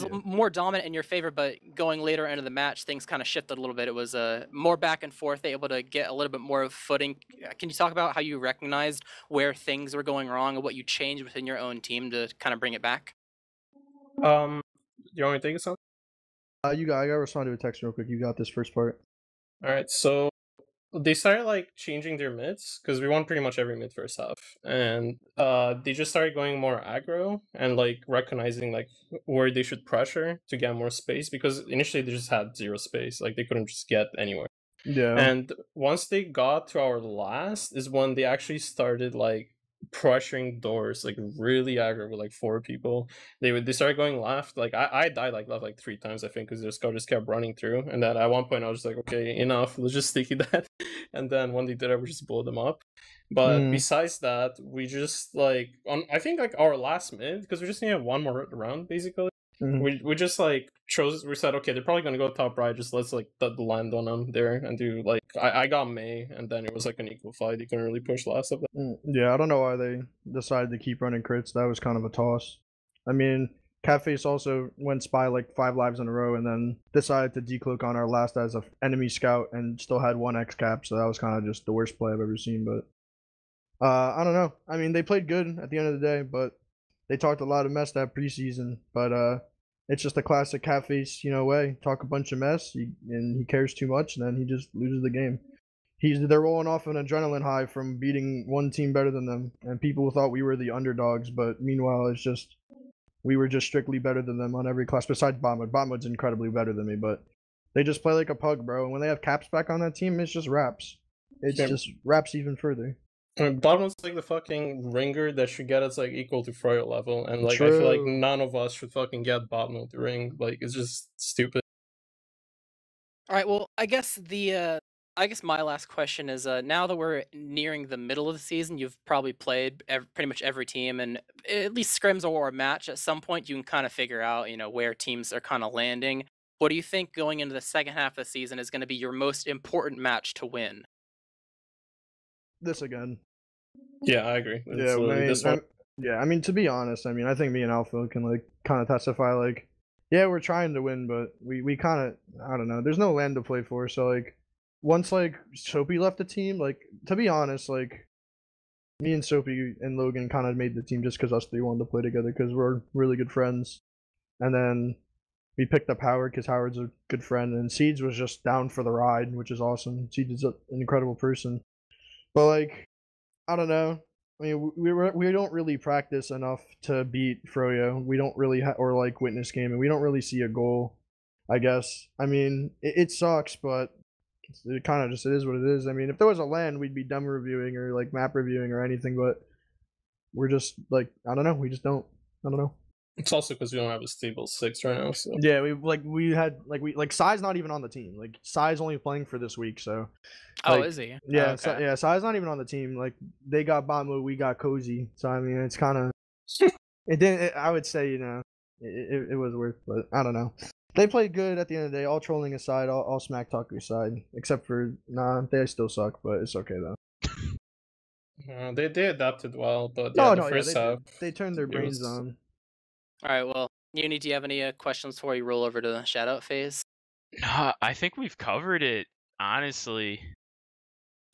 more dominant in your favor, but going later into the match, things kind of shifted a little bit. It was more back and forth, able to get a little bit more of footing. Can you talk about how you recognized where things were going wrong and what you changed within your own team to kind of bring it back? You want me to take this on? I gotta respond to a text real quick. You got this first part. Alright, so they started changing their mids because we won pretty much every mid first half, and they just started going more aggro and recognizing where they should pressure to get more space, because initially they just had zero space, they couldn't just get anywhere. Yeah. And once they got to our last is when they actually started like pressuring doors, like really aggro with like 4 people. They started going left. Like I died like left like 3 times I think because their scout just kept running through. And then at one point I was like, okay, enough. Let's just sticky that. And then when they did it, we just blew them up. But besides that, we just like on I think like our last mid because we just needed one more round basically. We just like we said okay they're probably gonna go top right, just let's like land on them there and do like I got May and then it was like an equal fight. You couldn't really push last of them. Yeah, I don't know why they decided to keep running crits. That was kind of a toss. I mean, Catface also went spy like 5 lives in a row and then decided to decloak on our last as an enemy scout and still had 1 X cap, so that was kind of just the worst play I've ever seen. But I don't know. I mean, they played good at the end of the day, but they talked a lot of mess that preseason. But it's just a classic Catface, way. Talk a bunch of mess, and he cares too much, and then he just loses the game. They're rolling off an adrenaline high from beating one team better than them, and people thought we were the underdogs. But meanwhile, it's just we were just strictly better than them on every class besides Botmod. Botmod's incredibly better than me, but they just play like a pug, bro. And when they have Caps back on that team, it's just raps. It's just raps even further. Bottom's like the fucking ringer that should get us like equal to Froyo level, and like True. I feel like none of us should fucking get bottom to ring. Like it's just stupid. All right. Well, I guess my last question is now that we're nearing the middle of the season, you've probably played pretty much every team, and at least scrims or a match at some point, you can kind of figure out where teams are kind of landing. What do you think going into the second half of the season is going to be your most important match to win? This again. Yeah, I agree. I mean, to be honest, I think me and Alpha can like kind of testify like, yeah, we're trying to win, but we kind of I don't know. There's no land to play for, so like once like Soapy left the team, like to be honest, like me and Soapy and Logan kind of made the team just because us 3 wanted to play together because we're really good friends, and then we picked up Howard because Howard's a good friend, and Seeds was just down for the ride, which is awesome. Seeds is an incredible person, but like I don't know. I mean, we don't really practice enough to beat Froyo. We don't really or like witness game, and we don't really see a goal. I guess. I mean, it sucks, but it kind of just it is what it is. I mean, if there was a land, we'd be demo reviewing or like map reviewing or anything, but we're just like I don't know. We just don't. I don't know. It's also because we don't have a stable 6 right now. So. Yeah, we had Sai's not even on the team. Like Sai's only playing for this week, so. Oh, is he? Yeah, oh, okay. Sai's not even on the team. Like they got Botmo, we got Cozy. So I mean, it's kind of. It didn't. I would say it was worth, but I don't know. They played good at the end of the day. All trolling aside, all smack talk aside, except for they still suck, but it's okay though. They adapted well, but first half they turned their brains on. All right, well, Uni, do you have any questions before you roll over to the shout-out phase? No, I think we've covered it, honestly.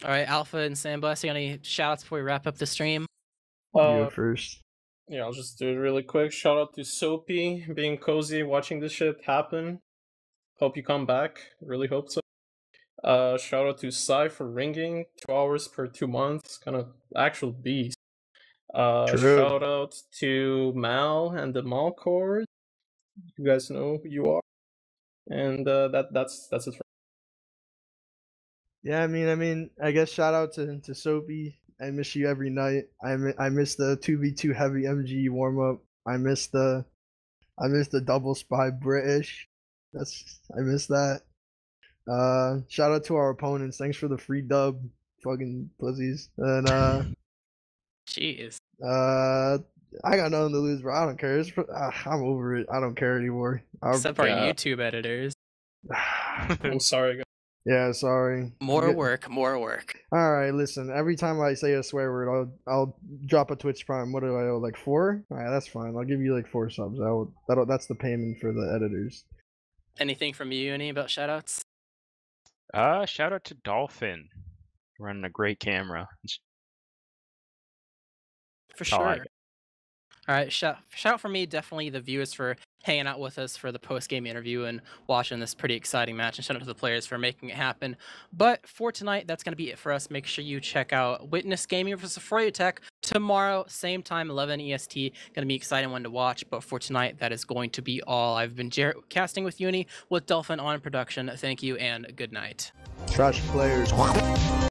All right, Alpha and Sandblast, you got any shout-outs before we wrap up the stream? You go first. Yeah, I'll just do it really quick. Shout out to Soapy being cozy, watching this shit happen. Hope you come back. Really hope so. Shout out to Sai for ringing 2 hours per 2 months. Kind of actual beast. Shout out to Mal and the Mal Cord. You guys know who you are. And that's it for Yeah, I mean, I guess shout out to Soapy. I miss you every night. I miss the 2v2 heavy MG warm up. I miss the double spy British. I miss that. Shout out to our opponents. Thanks for the free dub, fucking pussies. And jeez. I got nothing to lose, bro. I don't care. I'm over it. I don't care anymore. Except for YouTube editors. I'm sorry, guys. Yeah, sorry. More work. All right, listen. Every time I say a swear word, I'll drop a Twitch Prime. What do I owe? Like 4? All right, that's fine. I'll give you like 4 subs. That's the payment for the editors. Anything from you, Uni, about shoutouts? Shout out to Dolphin, running a great camera. For sure. All right, shout out for me, definitely the viewers for hanging out with us for the post-game interview and watching this pretty exciting match, and shout out to the players for making it happen. But for tonight, that's going to be it for us. Make sure you check out Witness Gaming vs. Freya Tech tomorrow, same time, 11 EST. Going to be exciting one to watch. But for tonight, that is going to be all. I've been casting with Uni with Dolphin on production. Thank you and good night. Trash players.